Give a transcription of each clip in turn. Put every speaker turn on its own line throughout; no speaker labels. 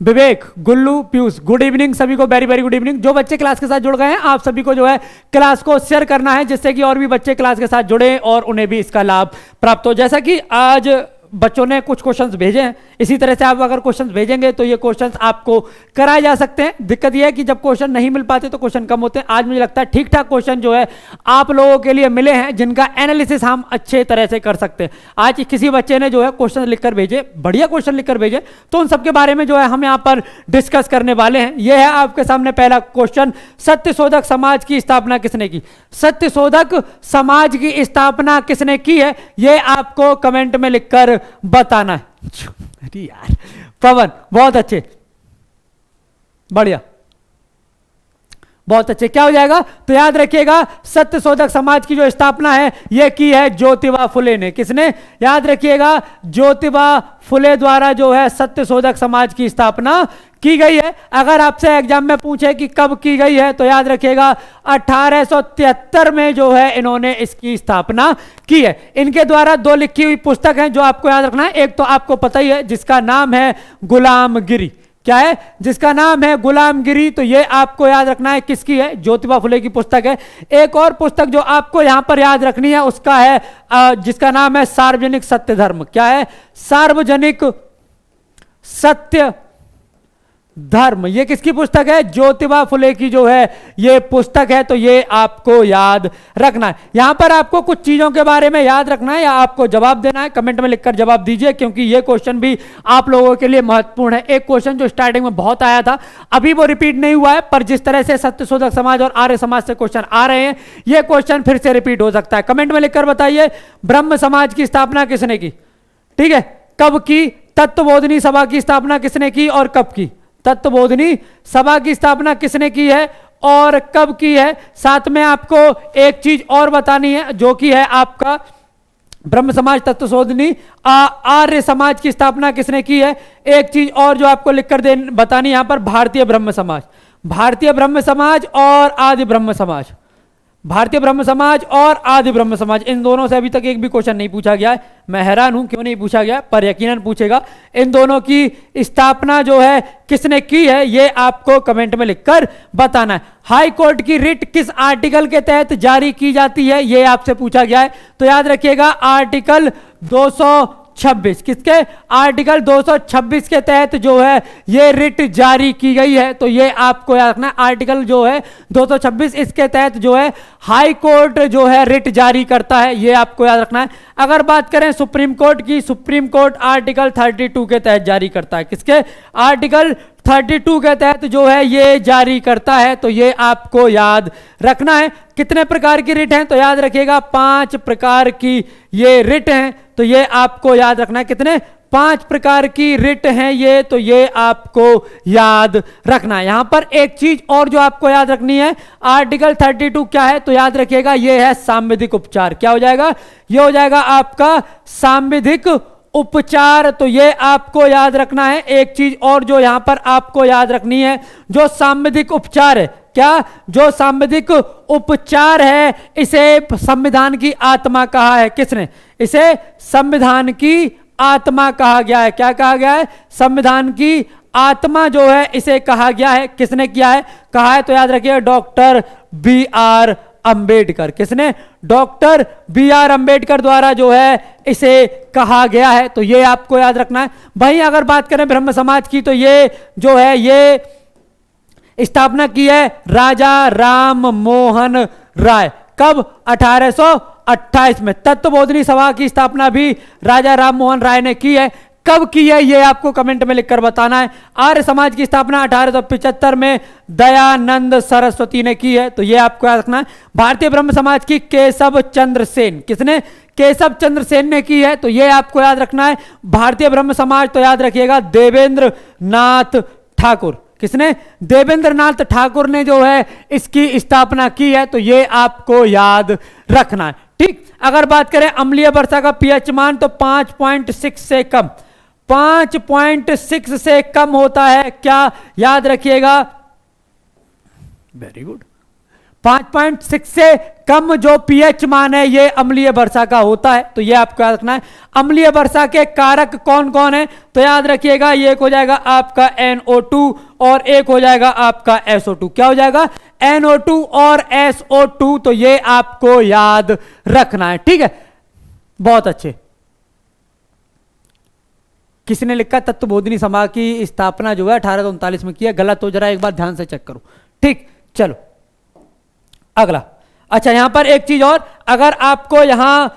विवेक, गुल्लू, Piyush, good evening सभी को, very very good evening. जो बच्चे क्लास के साथ जुड़ गए हैं आप सभी को जो है क्लास को शेयर करना है, जिससे कि और भी बच्चे क्लास के साथ जुड़े और उन्हें भी इसका लाभ प्राप्त हो। जैसा कि आज बच्चों ने कुछ क्वेश्चंस भेजे हैं, इसी तरह से आप अगर क्वेश्चंस भेजेंगे तो ये क्वेश्चंस आपको कराए जा सकते हैं। दिक्कत ये है कि जब क्वेश्चन नहीं मिल पाते तो क्वेश्चन कम होते हैं। आज मुझे लगता है ठीक ठाक क्वेश्चन जो है आप लोगों के लिए मिले हैं, जिनका एनालिसिस हम अच्छे तरह से कर सकते हैं। आज किसी बच्चे ने जो है क्वेश्चन लिखकर भेजे, बढ़िया क्वेश्चन लिखकर भेजे, तो उन सबके बारे में जो है हम यहाँ पर डिस्कस करने वाले हैं। यह है आपके सामने पहला क्वेश्चन, सत्यशोधक समाज की स्थापना किसने की? सत्यशोधक समाज की स्थापना किसने की है, यह आपको कमेंट में लिखकर बताना है। अरे यार पवन, बहुत अच्छे, बढ़िया, बहुत अच्छे। क्या हो जाएगा? तो याद रखिएगा सत्यशोधक समाज की जो स्थापना है यह की है ज्योतिबा फुले ने। किसने? याद रखिएगा ज्योतिबा फुले द्वारा जो है सत्यशोधक समाज की स्थापना की गई है। अगर आपसे एग्जाम में पूछे कि कब की गई है तो याद रखिएगा 1873 में जो है इन्होंने इसकी स्थापना की है। इनके द्वारा दो लिखी हुई पुस्तक हैं जो आपको याद रखना है। एक तो आपको पता ही है जिसका नाम है गुलामगिरी। क्या है? जिसका नाम है गुलामगिरी। तो ये आपको याद रखना है किसकी है? ज्योतिबा फुले की पुस्तक है। एक और पुस्तक जो आपको यहां पर याद रखनी है उसका है जिसका नाम है सार्वजनिक सत्य धर्म। क्या है? सार्वजनिक सत्य धर्म। ये किसकी पुस्तक है? ज्योतिबा फुले की जो है ये पुस्तक है। तो ये आपको याद रखना है। यहां पर आपको कुछ चीजों के बारे में याद रखना है या आपको जवाब देना है। कमेंट में लिखकर जवाब दीजिए, क्योंकि ये क्वेश्चन भी आप लोगों के लिए महत्वपूर्ण है। एक क्वेश्चन जो स्टार्टिंग में बहुत आया था, अभी वो रिपीट नहीं हुआ है, पर जिस तरह से सत्यशोधक समाज और आर्य समाज से क्वेश्चन आ रहे हैं, ये क्वेश्चन फिर से रिपीट हो सकता है। कमेंट में लिखकर बताइए ब्रह्म समाज की स्थापना किसने की? ठीक है, कब की? तत्वबोधिनी सभा की स्थापना किसने की और कब की? तत्वबोधिनी सभा की स्थापना किसने की है और कब की है? साथ में आपको एक चीज और बतानी है जो कि है आपका ब्रह्म समाज, तत्वबोधिनी, आर्य समाज की स्थापना किसने की है। एक चीज और जो आपको लिखकर बतानी यहां पर, भारतीय ब्रह्म समाज। भारतीय ब्रह्म समाज और आदि ब्रह्म समाज। भारतीय ब्रह्म समाज और आदि ब्रह्म समाज, इन दोनों से अभी तक एक भी क्वेश्चन नहीं पूछा गया है। मैं हैरान हूं क्यों नहीं पूछा गया, पर यकीनन पूछेगा। इन दोनों की स्थापना जो है किसने की है ये आपको कमेंट में लिखकर बताना है। हाई कोर्ट की रिट किस आर्टिकल के तहत जारी की जाती है ये आपसे पूछा गया है। तो याद रखिएगा आर्टिकल 226। किसके? आर्टिकल 226 के तहत जो है ये रिट जारी की गई है। तो ये आपको याद रखना है, आर्टिकल जो है 226 इसके तहत जो है हाई कोर्ट जो है रिट जारी करता है, ये आपको याद रखना है। अगर बात करें सुप्रीम कोर्ट की, सुप्रीम कोर्ट आर्टिकल 32 के तहत जारी करता है। किसके? आर्टिकल 32 के तहत जो है ये जारी करता है। तो ये आपको याद रखना है। कितने प्रकार की रिट हैं? तो याद रखिएगा 5 प्रकार की ये रिट हैं। तो ये आपको याद रखना है। कितने? 5 प्रकार की रिट हैं ये। तो ये आपको याद रखना है। यहां पर एक चीज और जो आपको याद रखनी है, आर्टिकल 32 क्या है? तो याद रखिएगा ये है सांविधिक उपचार। क्या हो जाएगा? ये हो जाएगा आपका सांविधिक उपचार। तो ये आपको याद रखना है। एक चीज और जो यहां पर आपको याद रखनी है, जो सांविधिक उपचार है, क्या? जो सांविधिक उपचार है इसे संविधान की आत्मा कहा है। किसने? इसे संविधान की आत्मा कहा गया है। क्या कहा गया है? संविधान की आत्मा जो है इसे कहा गया है। किसने किया है? कहा है। तो याद रखिए डॉक्टर बी.आर. अंबेडकर। किसने? Doctor B R. अंबेडकर द्वारा जो है इसे कहा गया है। तो ये आपको याद रखना है। वहीं अगर बात करें ब्रह्म समाज की, तो ये जो है ये स्थापना की है राजा राम मोहन राय। कब? 1828 में। तत्वबोधिनी सभा की स्थापना भी राजा राम मोहन राय ने की है। कब की है ये आपको कमेंट में लिखकर बताना है। आर्य समाज की स्थापना 1875 में दयानंद सरस्वती ने की है। तो ये आपको याद रखना है। भारतीय ब्रह्म समाज की केशव चंद्र सेन। किसने? केशव चंद्र सेन ने की है। तो ये आपको याद रखना है। भारतीय ब्रह्म समाज तो याद रखिएगा देवेंद्र नाथ ठाकुर। किसने? देवेंद्र नाथ ठाकुर ने जो है इसकी स्थापना की है। तो ये आपको याद रखना है। ठीक। अगर बात करें अम्लीय वर्षा का पीएच मान, तो 5.6 से कम, 5.6 से कम होता है। क्या? याद रखिएगा, वेरी गुड, 5.6 से कम जो पीएच मान है ये अम्लीय वर्षा का होता है, तो ये आपको याद रखना है। अम्लीय वर्षा के कारक कौन कौन है, तो याद रखिएगा ये एक हो जाएगा आपका NO2 और एक हो जाएगा आपका SO2। क्या हो जाएगा, NO2 और SO2, तो ये आपको याद रखना है, ठीक है। बहुत अच्छे। किसने लिखा तत्वबोधिनी सभा की स्थापना जो है 1839 में की है, गलत हो, जरा एक बार ध्यान से चेक करो, ठीक। चलो अगला। अच्छा यहां पर एक चीज और, अगर आपको यहां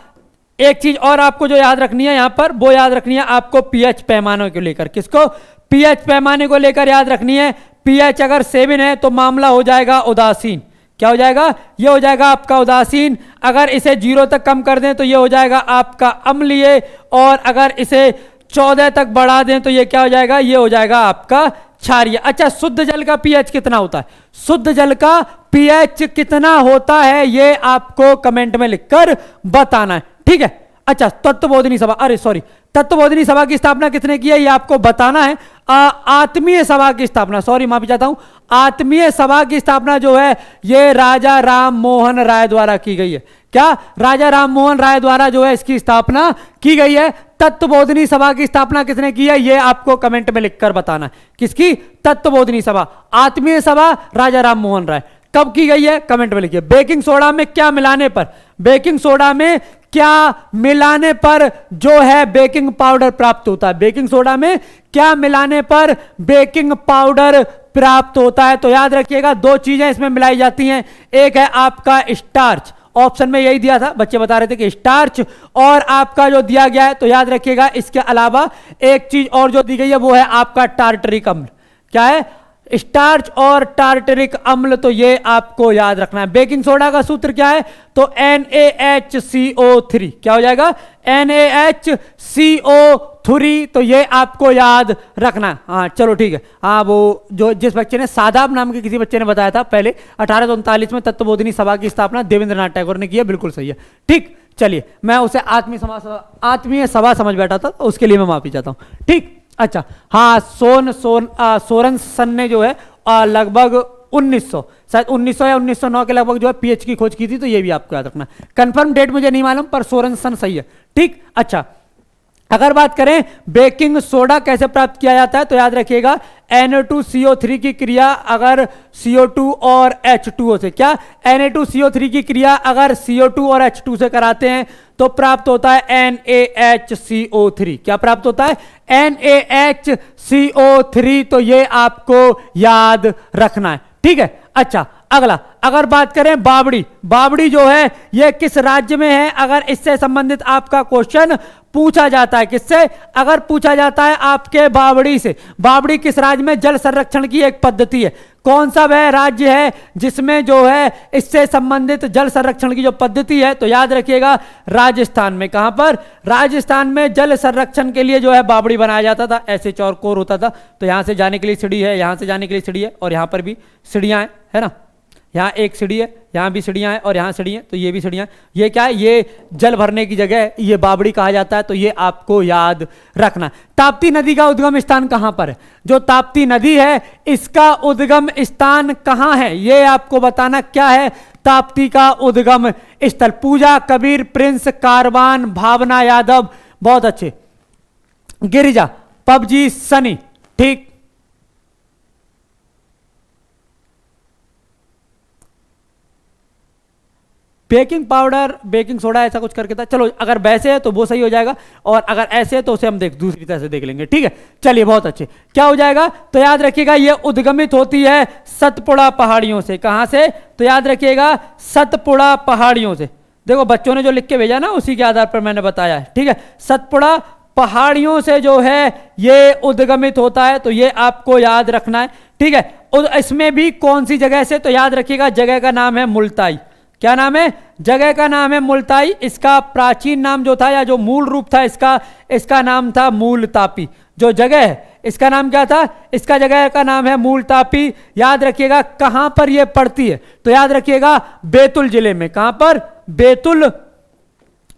एक चीज और आपको जो याद रखनी है यहां पर, वो याद रखनी है आपको पीएच पैमाने को लेकर। किसको, पीएच पैमाने को लेकर याद रखनी है। पीएच अगर 7 है तो मामला हो जाएगा उदासीन। क्या हो जाएगा, ये हो जाएगा आपका उदासीन। अगर इसे 0 तक कम कर दें तो ये हो जाएगा आपका अम्लीय, और अगर इसे 14 तक बढ़ा दें तो ये क्या हो जाएगा, ये हो जाएगा आपका क्षारीय। अच्छा शुद्ध जल का पीएच कितना होता है, शुद्ध जल का पीएच कितना होता है ये आपको कमेंट में लिखकर बताना है, ठीक है। अच्छा तत्वबोधिनी सभा, अरे सॉरी, तत्वबोधिनी सभा की स्थापना किसने की है ये आपको बताना है। आत्मीय सभा की स्थापना, सॉरी माफी चाहता हूं, आत्मीय सभा की स्थापना जो है ये राजा राम मोहन राय द्वारा की गई है। क्या, राजा राम मोहन राय द्वारा जो है इसकी स्थापना की गई है। तत्वबोधिनी सभा की स्थापना किसने की है ये आपको कमेंट में लिखकर बताना है। किसकी, तत्वबोधिनी सभा। आत्मीय सभा राजा राम मोहन राय, कब की गई है कमेंट में लिखिए। बेकिंग सोडा में क्या मिलाने पर, बेकिंग सोडा में क्या मिलाने पर जो है बेकिंग पाउडर प्राप्त होता है, बेकिंग सोडा में क्या मिलाने पर बेकिंग पाउडर प्राप्त होता है। तो याद रखिएगा 2 चीजें इसमें मिलाई जाती हैं, एक है आपका स्टार्च, ऑप्शन में यही दिया था, बच्चे बता रहे थे कि स्टार्च, और आपका जो दिया गया है तो याद रखिएगा इसके अलावा एक चीज और जो दी गई है वो है आपका टार्टरिक अम्ल। क्या है, स्टार्च और टार्टरिक अम्ल, तो ये आपको याद रखना है। बेकिंग सोडा का सूत्र क्या है, तो NaHCO3। क्या हो जाएगा, NaHCO3, तो ये आपको याद रखना है। हाँ चलो ठीक है। हाँ वो जो जिस बच्चे ने सादाब नाम के किसी बच्चे ने बताया था पहले 1839 में तत्वबोधिनी सभा की स्थापना देवेंद्रनाथ टैगोर ने की है, बिल्कुल सही है, ठीक। चलिए मैं उसे आत्मीय सभा समझ बैठा था, उसके लिए मैं माफी चाहता हूं, ठीक। अच्छा हाँ, सोरेनसन ने जो है लगभग 1900 शायद 1900 या 1909 के लगभग जो है पीएच की खोज की थी, तो ये भी आपको याद रखना। कंफर्म डेट मुझे नहीं मालूम, पर सोरेनसन सही है, ठीक। अच्छा अगर बात करें बेकिंग सोडा कैसे प्राप्त किया जाता है, तो याद रखिएगा Na2CO3 की क्रिया अगर CO2 और H2O से, क्या, Na2CO3 की क्रिया अगर CO2 और H2 से कराते हैं तो प्राप्त होता है NaHCO3। क्या प्राप्त होता है, NaHCO3, तो ये आपको याद रखना है, ठीक है। अच्छा अगला, अगर बात करें बावड़ी, बावड़ी जो है ये किस राज्य में है, अगर इससे संबंधित आपका क्वेश्चन पूछा जाता है, किससे, अगर पूछा जाता है आपके बावड़ी से, बावड़ी किस राज्य में जल संरक्षण की एक पद्धति है, कौन सा वह राज्य है जिसमें जो है इससे संबंधित जल संरक्षण की जो पद्धति है, तो याद रखिएगा राजस्थान में। कहां पर, राजस्थान में जल संरक्षण के लिए जो है बावड़ी बनाया जाता था, ऐसे चौकोर होता था, तो यहां से जाने के लिए सीढ़ी है, यहां से जाने के लिए सीढ़ी है, और यहां पर भी सीढ़ियां हैं, है ना, यहाँ एक सीढ़ी है, यहाँ भी सीढ़ियाँ हैं, और यहाँ सीढ़ी है, तो ये भी सीढ़ियाँ। ये क्या है, ये जल भरने की जगह है, ये बावड़ी कहा जाता है, तो ये आपको याद रखना। ताप्ती नदी का उद्गम स्थान कहाँ पर है, जो ताप्ती नदी है इसका उद्गम स्थान कहाँ है, ये आपको बताना। क्या है ताप्ती का उद्गम स्थल, पूजा कबीर, प्रिंस, कारवान, भावना यादव, बहुत अच्छे, गिरिजा, पबजी, सनी, ठीक। बेकिंग पाउडर बेकिंग सोडा ऐसा कुछ करके था, चलो अगर वैसे है तो वो सही हो जाएगा, और अगर ऐसे है तो उसे हम दूसरी तरह से देख लेंगे, ठीक है। चलिए बहुत अच्छे, क्या हो जाएगा, तो याद रखिएगा ये उद्गमित होती है सतपुड़ा पहाड़ियों से। कहां से, तो याद रखिएगा सतपुड़ा पहाड़ियों से। देखो बच्चों ने जो लिख के भेजा ना उसी के आधार पर मैंने बताया है, ठीक है। सतपुड़ा पहाड़ियों से जो है ये उद्गमित होता है, तो ये आपको याद रखना है, ठीक है। इसमें भी कौन सी जगह से, तो याद रखिएगा जगह का नाम है मुल्ताई। क्या नाम है, जगह का नाम है मुल्ताई। इसका प्राचीन नाम जो था या जो मूल रूप था इसका नाम था मूलतापी। जो जगह है इसका नाम क्या था, इसका जगह का नाम है मूलतापी। याद रखिएगा कहां पर यह पड़ती है, तो याद रखिएगा बैतूल जिले में। कहां पर, बैतूल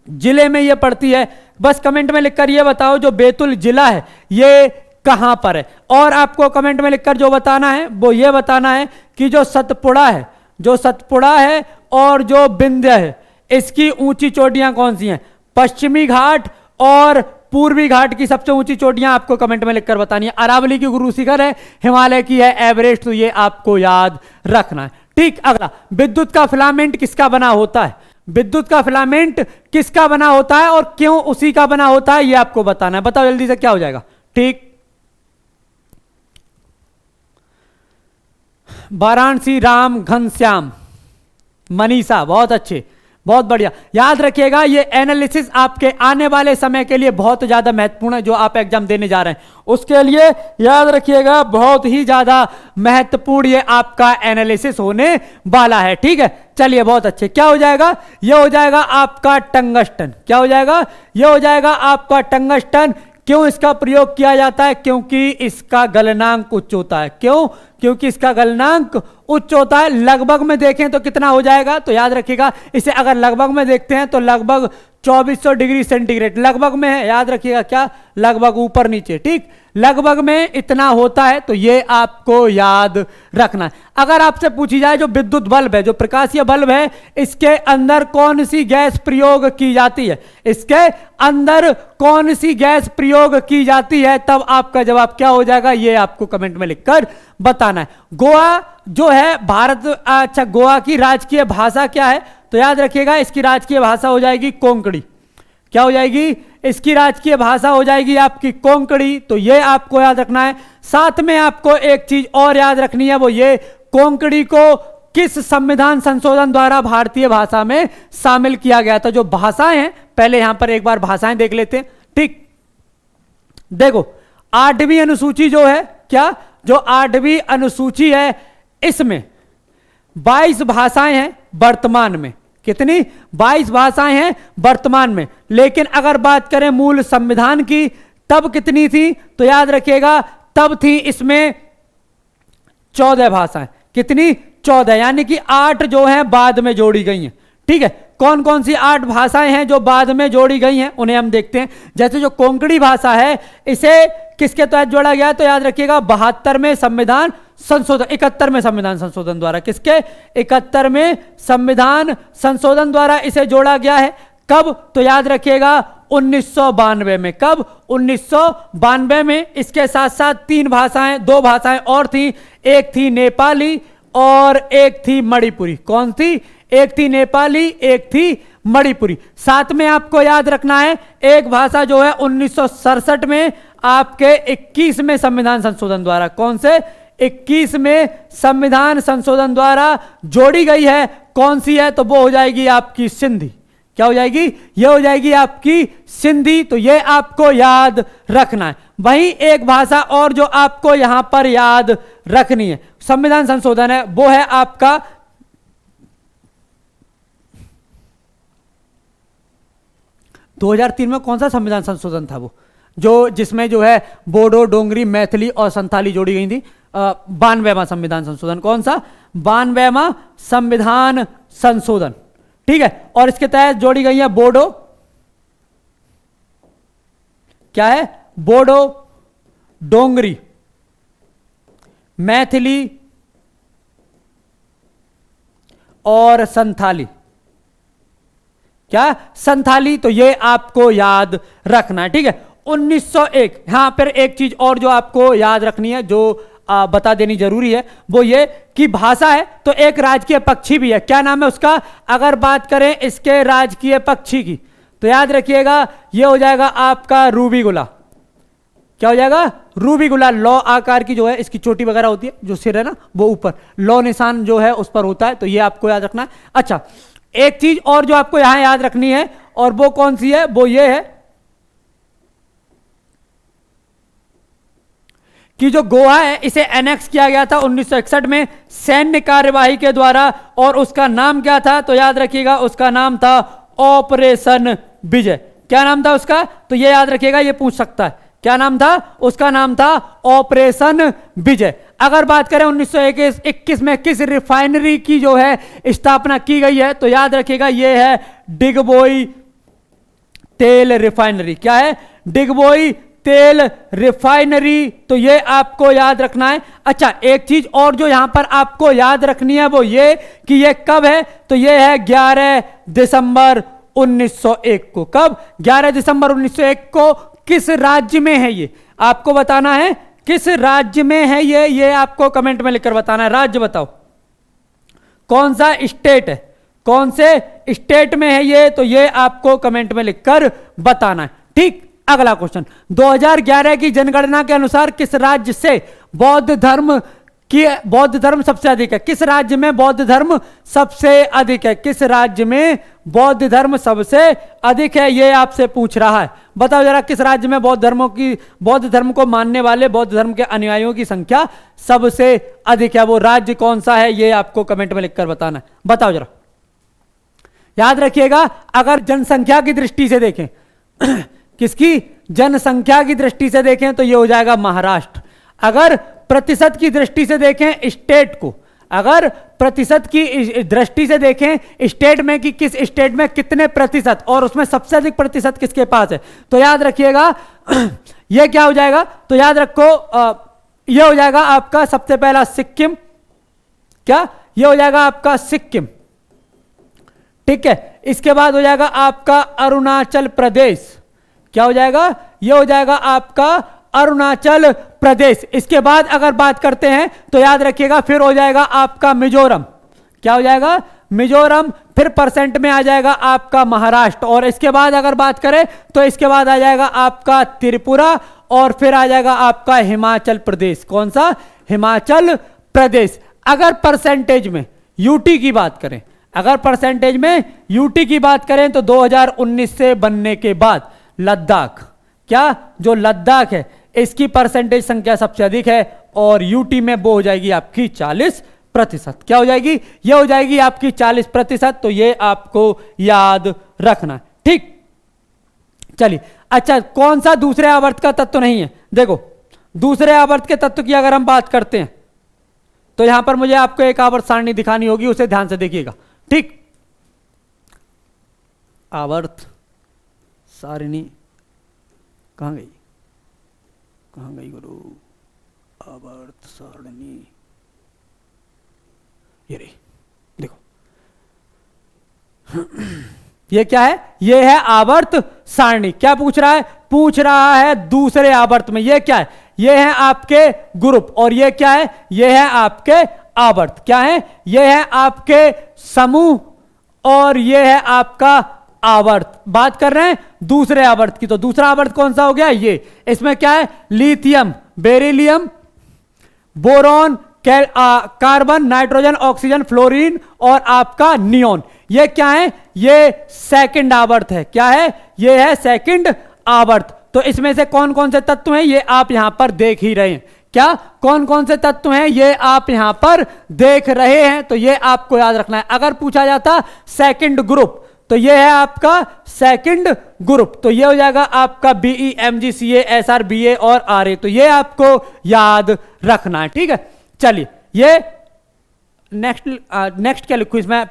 जिले में यह पड़ती है। बस कमेंट में लिखकर यह बताओ जो बैतूल जिला है ये कहां पर है, और आपको कमेंट में लिखकर जो बताना है वो ये बताना है कि जो सतपुड़ा है, जो सतपुड़ा है और जो विंध्य है, इसकी ऊंची चोटियां कौन सी हैं? पश्चिमी घाट और पूर्वी घाट की सबसे ऊंची चोटियां आपको कमेंट में लिखकर बतानी है। अरावली की गुरु शिखर है, हिमालय की है एवरेस्ट, तो ये आपको याद रखना है। ठीक, अगला, विद्युत का फिलामेंट किसका बना होता है? विद्युत का फिलामेंट किसका बना होता है और क्यों उसी का बना होता है, ये आपको बताना है। बताओ जल्दी से क्या हो जाएगा? ठीक, वाराणसी, राम, घनश्याम, मनीषा, बहुत अच्छे, बहुत बढ़िया। याद रखिएगा ये एनालिसिस आपके आने वाले समय के लिए बहुत ज्यादा महत्वपूर्ण है, जो आप एग्जाम देने जा रहे हैं उसके लिए याद रखिएगा बहुत ही ज्यादा महत्वपूर्ण ये आपका एनालिसिस होने वाला है। ठीक है, चलिए बहुत अच्छे। क्या हो जाएगा? ये हो जाएगा आपका टंगस्टन। क्या हो जाएगा? ये हो जाएगा आपका टंगस्टन। क्यों इसका प्रयोग किया जाता है? क्योंकि इसका गलनांक उच्च होता है। क्यों? क्योंकि इसका गलनांक उच्च होता है। लगभग में देखें तो कितना हो जाएगा? तो याद रखिएगा इसे अगर लगभग में देखते हैं तो लगभग 2400 डिग्री सेंटीग्रेड लगभग में है। याद रखिएगा क्या? लगभग, ऊपर नीचे। ठीक, लगभग में इतना होता है, तो ये आपको याद रखना है। अगर आपसे पूछी जाए जो विद्युत बल्ब है, जो प्रकाशीय बल्ब है, इसके अंदर कौन सी गैस प्रयोग की जाती है? इसके अंदर कौन सी गैस प्रयोग की जाती है? तब आपका जवाब क्या हो जाएगा, ये आपको कमेंट में लिखकर बताना है। गोवा जो है भारत, अच्छा, गोवा की राजकीय भाषा क्या है? तो याद रखिएगा इसकी राजकीय भाषा हो जाएगी कोंकणी। क्या हो जाएगी? इसकी राजकीय भाषा हो जाएगी आपकी कोंकणी। तो ये आपको याद रखना है। साथ में आपको एक चीज और याद रखनी है, वो ये कोंकणी को किस संविधान संशोधन द्वारा भारतीय भाषा में शामिल किया गया था। जो भाषाएं हैं, पहले यहां पर एक बार भाषाएं देख लेते हैं। ठीक, देखो 8वीं अनुसूची जो है, क्या, जो 8वीं अनुसूची है, इसमें 22 भाषाएं हैं वर्तमान में। कितनी? 22 भाषाएं हैं वर्तमान में। लेकिन अगर बात करें मूल संविधान की, तब कितनी थी? तो याद रखिएगा तब थी इसमें 14 भाषाएं। कितनी? 14, यानी कि 8 जो हैं बाद में जोड़ी गई हैं। ठीक है, कौन कौन सी 8 भाषाएं हैं जो बाद में जोड़ी गई हैं, उन्हें हम देखते हैं। जैसे जो कोंकणी भाषा है, इसे किसके तहत जोड़ा गया? तो याद रखिएगा 72वें संविधान संशोधन, 71वें संविधान संशोधन द्वारा। किसके? 71वें संविधान संशोधन द्वारा इसे जोड़ा गया है। कब? तो याद रखिएगा 1992 में। कब? 1992 में। इसके साथ साथ 3 भाषाएं, 2 भाषाएं और थी। एक थी नेपाली और एक थी मणिपुरी। कौन थी? एक थी नेपाली, एक थी मणिपुरी। साथ में आपको याद रखना है एक भाषा जो है 1967 में आपके 21वें संविधान संशोधन द्वारा, कौन से? 21वें संविधान संशोधन द्वारा जोड़ी गई है। कौन सी है? तो वो हो जाएगी आपकी सिंधी। क्या हो जाएगी? ये हो जाएगी आपकी सिंधी। तो ये आपको याद रखना है। वहीं एक भाषा और जो आपको यहां पर याद रखनी है, संविधान संशोधन है, वो है आपका 2003 में। कौन सा संविधान संशोधन था वो, जो जिसमें जो है बोडो, डोंगरी, मैथिली और संथाली जोड़ी गई थी? 92वां संविधान संशोधन। कौन सा? 92वां संविधान संशोधन। ठीक है, और इसके तहत जोड़ी गई है बोडो, क्या है? बोडो, डोंगरी, मैथिली और संथाली। क्या? संथाली। तो ये आपको याद रखना है। ठीक है, 1901। यहां पर एक चीज और जो आपको याद रखनी है, जो बता देनी जरूरी है, वो ये कि भाषा है तो एक राजकीय पक्षी भी है। क्या नाम है उसका? अगर बात करें इसके राजकीय पक्षी की, तो याद रखिएगा ये हो जाएगा आपका रूबीगुला। क्या हो जाएगा? रूबीगुला। लौ आकार की जो है इसकी चोटी वगैरह होती है, जो सिर है ना वो ऊपर लौ निशान जो है उस पर होता है। तो ये आपको याद रखना है। अच्छा, एक चीज और जो आपको यहां याद रखनी है, और वो कौन सी है? वो ये है कि जो गोवा है इसे एनेक्स किया गया था 1961 में सैन्य कार्यवाही के द्वारा, और उसका नाम क्या था? तो याद रखिएगा उसका नाम था ऑपरेशन विजय। क्या नाम था उसका? तो ये याद रखिएगा, ये पूछ सकता है। क्या नाम था उसका? नाम था ऑपरेशन विजय। अगर बात करें 1921 में किस रिफाइनरी की जो है स्थापना की गई है, तो याद रखिएगा ये है डिगबोई तेल रिफाइनरी। क्या है? डिगबोई तेल रिफाइनरी, तो ये आपको याद रखना है। अच्छा, एक चीज और जो यहां पर आपको याद रखनी है वो ये कि ये कब है, तो ये है 11 दिसंबर 1901 को। कब? 11 दिसंबर 1901 को। किस राज्य में है ये आपको बताना है, किस राज्य में है ये आपको कमेंट में लिखकर बताना है। राज्य बताओ, कौन सा स्टेट है, कौन से स्टेट में है ये, तो ये आपको कमेंट में लिखकर बताना है। ठीक, अगला क्वेश्चन, 2011 की जनगणना के अनुसार किस राज्य से बौद्ध धर्म सबसे अधिक है? किस राज्य में बौद्ध धर्म सबसे अधिक है? किस राज्य में बौद्ध धर्म सबसे अधिक है, ये आपसे पूछ रहा है। बताओ जरा, किस राज्य में बौद्ध धर्म को मानने वाले, बौद्ध धर्म के अनुयायियों की संख्या सबसे अधिक है? वो राज्य कौन सा है, ये आपको कमेंट में लिखकर बताना है। बताओ जरा, याद रखिएगा, अगर जनसंख्या की दृष्टि से देखें किसकी? जनसंख्या की दृष्टि से देखें तो ये हो जाएगा महाराष्ट्र। अगर प्रतिशत की दृष्टि से देखें स्टेट को, अगर प्रतिशत की दृष्टि से देखें स्टेट में कि किस स्टेट में कितने प्रतिशत और उसमें सबसे अधिक प्रतिशत किसके पास है, तो याद रखिएगा ये क्या हो जाएगा, तो याद रखो ये हो जाएगा आपका सबसे पहला सिक्किम। क्या? ये हो जाएगा आपका सिक्किम। ठीक है, इसके बाद हो जाएगा आपका अरुणाचल प्रदेश। क्या हो जाएगा? ये हो जाएगा आपका अरुणाचल प्रदेश। इसके बाद अगर बात करते हैं तो याद रखिएगा फिर हो जाएगा आपका मिजोरम। क्या हो जाएगा? मिजोरम। फिर परसेंट में आ जाएगा आपका महाराष्ट्र, और इसके बाद अगर बात करें तो इसके बाद आ जाएगा आपका त्रिपुरा, और फिर आ जाएगा आपका हिमाचल प्रदेश। कौन सा? हिमाचल प्रदेश। अगर परसेंटेज में यूटी की बात करें, अगर परसेंटेज में यूटी की बात करें तो 2019 से बनने के बाद लद्दाख, क्या जो लद्दाख है इसकी परसेंटेज संख्या सबसे अधिक है, और यूटी में वो हो जाएगी आपकी 40%। क्या हो जाएगी? ये हो जाएगी आपकी 40%। तो ये आपको याद रखना है। ठीक, चलिए। अच्छा, कौन सा दूसरे आवर्त का तत्व नहीं है? देखो, दूसरे आवर्त के तत्व की अगर हम बात करते हैं तो यहां पर मुझे आपको एक आवर्त सारणी दिखानी होगी, उसे ध्यान से देखिएगा। ठीक, आवर्त सारणी कहां गई, कहां गई गुरु? आवर्त सारणी ये रही, देखो ये क्या है? ये है आवर्त सारणी। क्या पूछ रहा है? पूछ रहा है दूसरे आवर्त में ये क्या है? ये है आपके ग्रुप, और ये क्या है? ये है आपके आवर्त। क्या है? ये है आपके समूह, और ये है आपका आवर्त। बात कर रहे हैं दूसरे आवर्त की, तो दूसरा आवर्त कौन सा हो गया? ये। इसमें क्या है? Lithium, beryllium, boron, carbon, nitrogen, oxygen, fluorine और आपका नियोन। ये क्या है? ये सेकंड आवर्त है। क्या है? ये है सेकंड आवर्त। तो इसमें से कौन कौन से तत्व हैं ये आप यहां पर देख ही रहे हैं। क्या कौन कौन से तत्व हैं ये आप यहां पर देख रहे हैं, तो ये आपको याद रखना है। अगर पूछा जाता सेकंड ग्रुप, तो ये है आपका सेकंड ग्रुप, तो ये हो जाएगा आपका BE, MG, CA, SR, BA और आरए। तो ये आपको याद रखना है। ठीक है, चलिए। ये नेक्स्ट क्या लिखूं इसमें?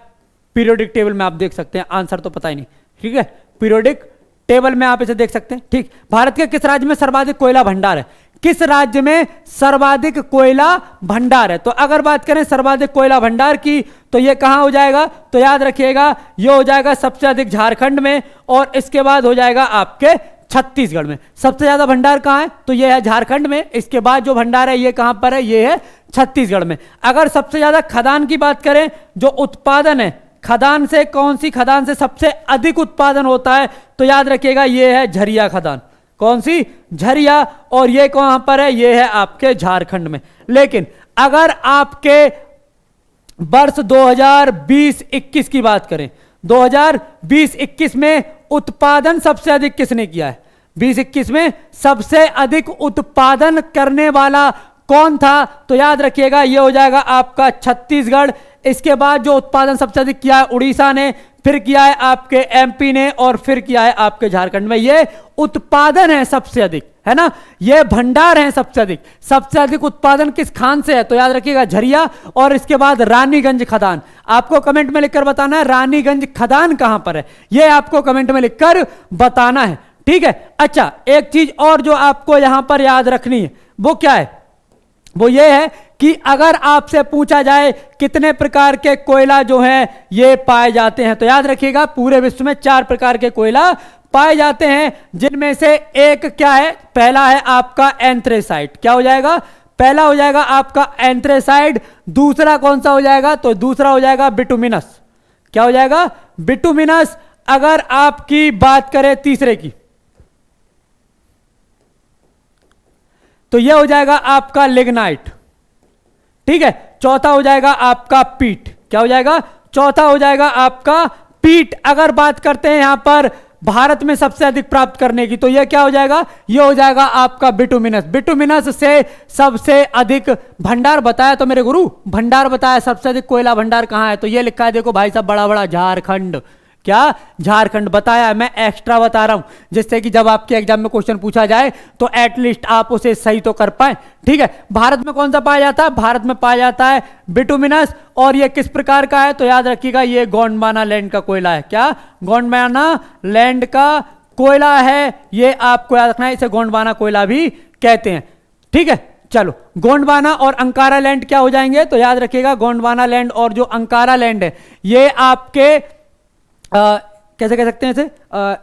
पीरियोडिक टेबल में आप देख सकते हैं, आंसर तो पता ही नहीं। ठीक है, पीरियोडिक टेबल में आप इसे देख सकते हैं। ठीक, भारत के किस राज्य में सर्वाधिक कोयला भंडार है? किस राज्य में सर्वाधिक कोयला भंडार है? तो अगर बात करें सर्वाधिक कोयला भंडार की, तो ये कहां हो जाएगा? तो याद रखिएगा ये हो जाएगा सबसे अधिक झारखंड में, और इसके बाद हो जाएगा आपके छत्तीसगढ़ में। सबसे ज्यादा भंडार कहां है? तो ये है झारखंड में। इसके बाद जो भंडार है ये कहां पर है? ये है छत्तीसगढ़ में। अगर सबसे ज्यादा खदान की बात करें, जो उत्पादन है खदान से, कौन सी खदान से सबसे अधिक उत्पादन होता है, तो याद रखिएगा ये है झरिया खदान। कौन सी? झरिया। और ये कहां पर है? ये है आपके झारखंड में। लेकिन अगर आपके वर्ष 2020-21 की बात करें, 2020-21 में उत्पादन सबसे अधिक किसने किया है? 2021 में सबसे अधिक उत्पादन करने वाला कौन था? तो याद रखिएगा ये हो जाएगा आपका छत्तीसगढ़। इसके बाद जो उत्पादन सबसे अधिक किया है उड़ीसा ने, फिर किया है आपके एमपी ने, और फिर किया है आपके झारखंड में। ये उत्पादन है सबसे अधिक, है ना? ये भंडार है सबसे अधिक। सबसे अधिक उत्पादन किस खान से है? तो याद रखिएगा झरिया, और इसके बाद रानीगंज खदान। आपको कमेंट में लिखकर बताना है रानीगंज खदान कहां पर है, ये आपको कमेंट में लिखकर बताना है। ठीक है। अच्छा, एक चीज और जो आपको यहां पर याद रखनी है वो क्या है, वो ये है कि अगर आपसे पूछा जाए कितने प्रकार के कोयला जो हैं ये पाए जाते हैं, तो याद रखिएगा पूरे विश्व में 4 प्रकार के कोयला पाए जाते हैं, जिनमें से एक क्या है, पहला है आपका एंथ्रेसाइट। क्या हो जाएगा, पहला हो जाएगा आपका एंथ्रेसाइट। दूसरा कौन सा हो जाएगा, तो दूसरा हो जाएगा बिटुमिनस। क्या हो जाएगा, बिटुमिनस। अगर आपकी बात करें तीसरे की, तो यह हो जाएगा आपका लिग्नाइट। ठीक है। चौथा हो जाएगा आपका पीट। क्या हो जाएगा, चौथा हो जाएगा आपका पीट। अगर बात करते हैं यहां पर भारत में सबसे अधिक प्राप्त करने की, तो यह क्या हो जाएगा, यह हो जाएगा आपका बिटुमिनस। बिटुमिनस से सबसे अधिक भंडार बताया तो मेरे गुरु, भंडार बताया सबसे अधिक कोयला भंडार कहां है, तो यह लिखा है देखो भाई साहब, बड़ा बड़ा झारखंड। क्या, झारखंड बताया। मैं एक्स्ट्रा बता रहा हूं जिससे कि जब आपके एग्जाम में क्वेश्चन पूछा जाए तो एटलीस्ट आप उसे सही तो कर पाए। ठीक है। भारत में कौन सा पाया जाता है, भारत में पाया जाता है बिटुमिनस। और यह किस प्रकार का है, तो याद रखिएगा ये गोंडवाना लैंड का कोयला है। क्या, गोंडवाना लैंड का कोयला है, ये आपको याद रखना है, इसे गोंडवाना कोयला भी कहते हैं। ठीक है। चलो, गोंडवाना और अंकारा लैंड क्या हो जाएंगे, तो याद रखिएगा गोंडवाना लैंड और जो अंकारा लैंड है ये आपके कैसे कह सकते हैं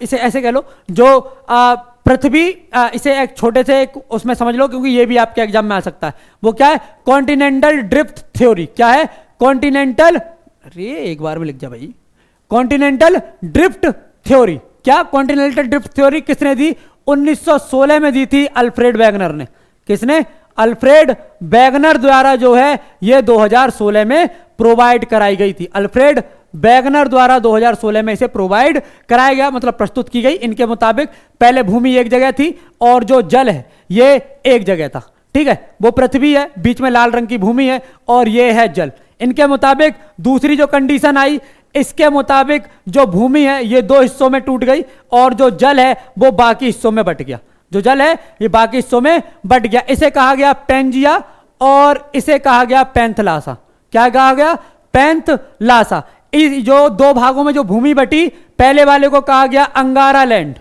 इसे ऐसे कह लो, जो पृथ्वी, इसे एक छोटे से उसमें समझ लो क्योंकि ये भी आपके एग्जाम में आ सकता है। वो क्या है, कॉन्टिनेंटल ड्रिफ्ट थ्योरी। क्या है, कॉन्टिनेंटल, अरे एक बार में लिख जा भाई, कॉन्टिनेंटल ड्रिफ्ट थ्योरी। क्या, कॉन्टिनेंटल ड्रिफ्ट थ्योरी किसने दी, 1916 में दी थी अल्फ्रेड वेगनर ने। किसने, अल्फ्रेड वेगनर द्वारा जो है ये 2016 में प्रोवाइड कराई गई थी। अल्फ्रेड वेगनर द्वारा 2016 में इसे प्रोवाइड कराया गया, मतलब प्रस्तुत की गई। इनके मुताबिक पहले भूमि एक जगह थी और जो जल है ये एक जगह था। ठीक है। वो पृथ्वी है, बीच में लाल रंग की भूमि है और ये है जल। इनके मुताबिक दूसरी जो कंडीशन आई, इसके मुताबिक जो भूमि है ये 2 हिस्सों में टूट गई और जो जल है वो बाकी हिस्सों में बट गया। जो जल है ये बाकी हिस्सों में बट गया। इसे कहा गया पेंजिया और इसे कहा गया पैंथलासा। क्या कहा गया, पैंथलासा। जो 2 भागों में जो भूमि बटी, पहले वाले को कहा गया अंगारा लैंड।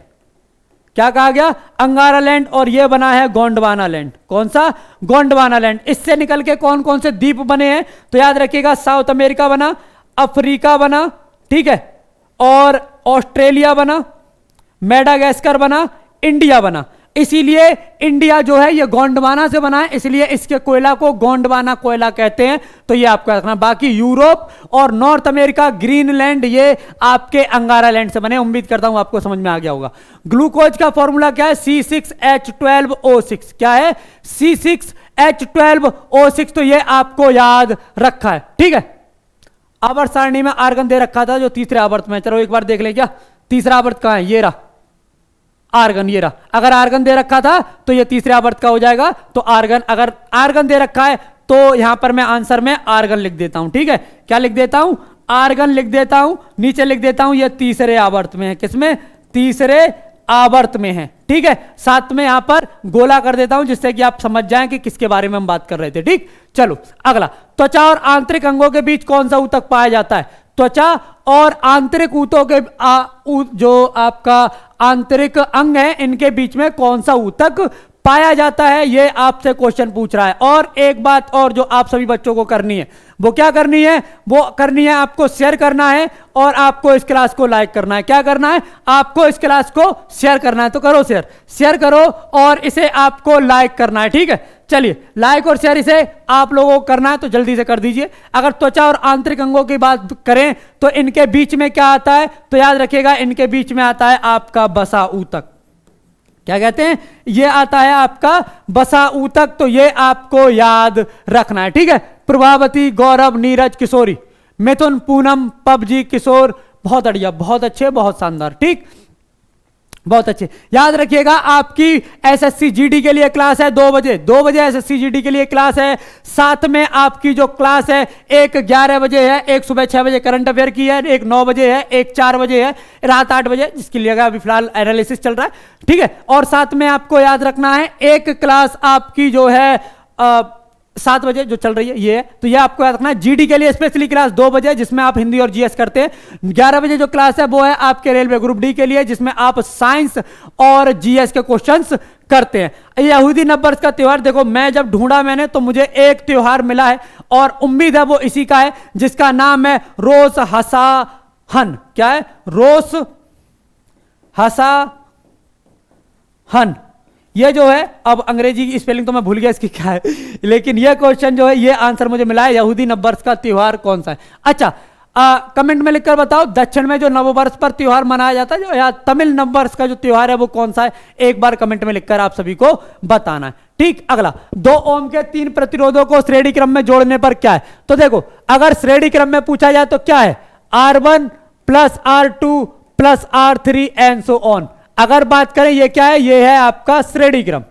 क्या कहा गया, अंगारा लैंड। और यह बना है गोंडवाना लैंड। कौन सा, गोंडवाना लैंड। इससे निकल के कौन कौन से द्वीप बने हैं, तो याद रखिएगा साउथ अमेरिका बना, अफ्रीका बना, ठीक है, और ऑस्ट्रेलिया बना, मेडागास्कर बना, इंडिया बना। इसीलिए इंडिया जो है ये गोंडवाना से बना है, इसलिए इसके कोयला को गोंडवाना कोयला कहते हैं। तो ये आपको रखना। बाकी यूरोप और नॉर्थ अमेरिका, ग्रीनलैंड, ये आपके अंगारा लैंड से बने। उम्मीद करता हूं आपको समझ में आ गया होगा। ग्लूकोज का फॉर्मूला क्या है, C6H12O6। क्या है, C6H12O6। तो ये आपको याद रखा है। ठीक है। आवर्त सारणी में आर्गन दे रखा था जो तीसरे आवर्त में, चलो एक बार देख ले, क्या तीसरा आवर्त कहां है, ये रहा आर्गन, ये रहा। अगर आर्गन दे रखा था तो ये तीसरे आवर्त का हो जाएगा। तो आर्गन, अगर आर्गन दे रखा है तो यहां पर मैं आंसर में आर्गन लिख देता हूं। ठीक है। क्या लिख देता हूं, आर्गन लिख देता हूं। नीचे लिख देता हूं ये तीसरे आवर्त में है। किसमें, तीसरे आवर्त में है। ठीक है। साथ में यहां पर गोला कर देता हूं जिससे कि आप समझ जाएं कि किसके बारे में हम बात कर रहे थे। ठीक। चलो अगला, त्वचा और आंतरिक अंगों के बीच कौन सा ऊतक पाया जाता है, त्वचा और आंतरिक ऊतकों के जो आपका आंतरिक अंग है इनके बीच में कौन सा ऊतक पाया जाता है, ये आपसे क्वेश्चन पूछ रहा है। और एक बात और जो आप सभी बच्चों को करनी है, वो क्या करनी है, वो करनी है आपको शेयर करना है और आपको इस क्लास को लाइक करना है। क्या करना है, आपको इस क्लास को शेयर करना है। तो करो शेयर, शेयर करो और इसे आपको लाइक करना है। ठीक है। चलिए, लाइक और शेयर इसे आप लोगों को करना है तो जल्दी से कर दीजिए। अगर त्वचा और आंतरिक अंगों की बात करें तो इनके बीच में क्या आता है, तो याद रखिएगा इनके बीच में आता है आपका बसा ऊतक। क्या कहते हैं, ये आता है आपका बसा ऊतक। तो ये आपको याद रखना है। ठीक है। प्रभावती, गौरव, नीरज, किशोरी, मिथुन, पूनम, पबजी, किशोर, बहुत बढ़िया, बहुत अच्छे, बहुत शानदार। ठीक, बहुत अच्छे। याद रखिएगा आपकी एसएससी जीडी के लिए क्लास है 2 बजे, 2 बजे एसएससी जीडी के लिए क्लास है। साथ में आपकी जो क्लास है एक 11 बजे है, एक सुबह 6 बजे करंट अफेयर की है, एक 9 बजे है, एक 4 बजे है, रात 8 बजे, जिसके लिए अभी फिलहाल एनालिसिस चल रहा है। ठीक है। और साथ में आपको याद रखना है एक क्लास आपकी जो है 7 बजे जो चल रही है ये है, तो ये आपको याद रखना है। जीडी के लिए स्पेशली क्लास 2 बजे जिसमें आप हिंदी और जीएस करते हैं। 11 बजे जो क्लास है वो है आपके रेलवे ग्रुप डी के लिए जिसमें आप साइंस और जीएस के क्वेश्चंस करते हैं। यहूदी नववर्ष का त्योहार देखो, मैं जब ढूंढा मैंने तो मुझे एक त्योहार मिला है और उम्मीद है वो इसी का है जिसका नाम है रोश हसाहन। क्या है? रोश हसाहन। ये जो है, अब अंग्रेजी की स्पेलिंग तो मैं भूल गया इसकी क्या है, लेकिन ये क्वेश्चन जो है ये आंसर मुझे मिला है। यहूदी नववर्ष का त्योहार कौन सा है? अच्छा, कमेंट में लिखकर बताओ दक्षिण में जो नववर्ष पर त्योहार मनाया जाता है जो या तमिल नववर्ष का जो त्योहार है वो कौन सा है, एक बार कमेंट में लिखकर आप सभी को बताना है। ठीक, अगला 2 ओम के 3 प्रतिरोधों को श्रेणी क्रम में जोड़ने पर क्या है? तो देखो, अगर श्रेणी क्रम में पूछा जाए तो क्या है? R1 plus R2 plus R3 and so on. अगर बात करें ये क्या है? ये है आपका श्रेणी क्रम।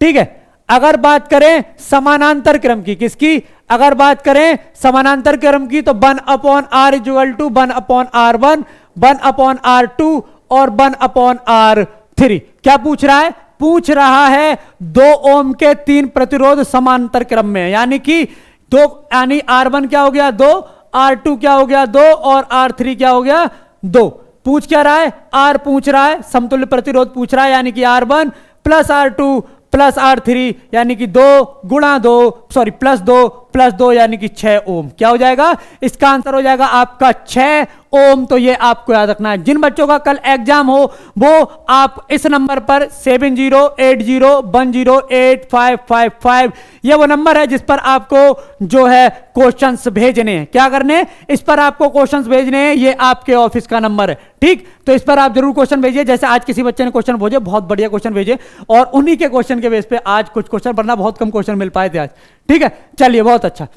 ठीक है, अगर बात करें समानांतर क्रम की, किसकी? अगर बात करें समानांतर क्रम की तो 1/r equal to 1/r1 1/r2 और 1/r3। क्या पूछ रहा है? पूछ रहा है 2 ओम के 3 प्रतिरोध समांतर क्रम में, यानी कि R1 क्या हो गया? 2, R2 क्या हो गया? 2 और R3 क्या हो गया? 2। पूछ क्या रहा है? R पूछ रहा है, समतुल्य प्रतिरोध पूछ रहा है, यानी कि R1 plus R2 plus R3 यानी कि 2 गुणा 2 सॉरी प्लस 2 प्लस 2 यानी कि 6 ओम। क्या हो जाएगा? इसका आंसर हो जाएगा आपका 6 ओम। तो ये आपको याद रखना है। जिन बच्चों का कल एग्जाम हो वो आप इस नंबर पर 7080108555 ये वो नंबर है जिस पर आपको जो है क्वेश्चंस भेजने हैं। क्या करने हैं? इस पर आपको क्वेश्चंस भेजने हैं। ये आपके ऑफिस का नंबर है। ठीक, तो इस पर आप जरूर क्वेश्चन भेजिए। जैसे आज किसी बच्चे ने क्वेश्चन भेजे, बहुत बढ़िया क्वेश्चन भेजे और उन्हीं के क्वेश्चन के बेस पे आज कुछ क्वेश्चन, वरना बहुत कम क्वेश्चन मिल पाए थे आज। ठीक है, चलिए, बहुत अच्छा।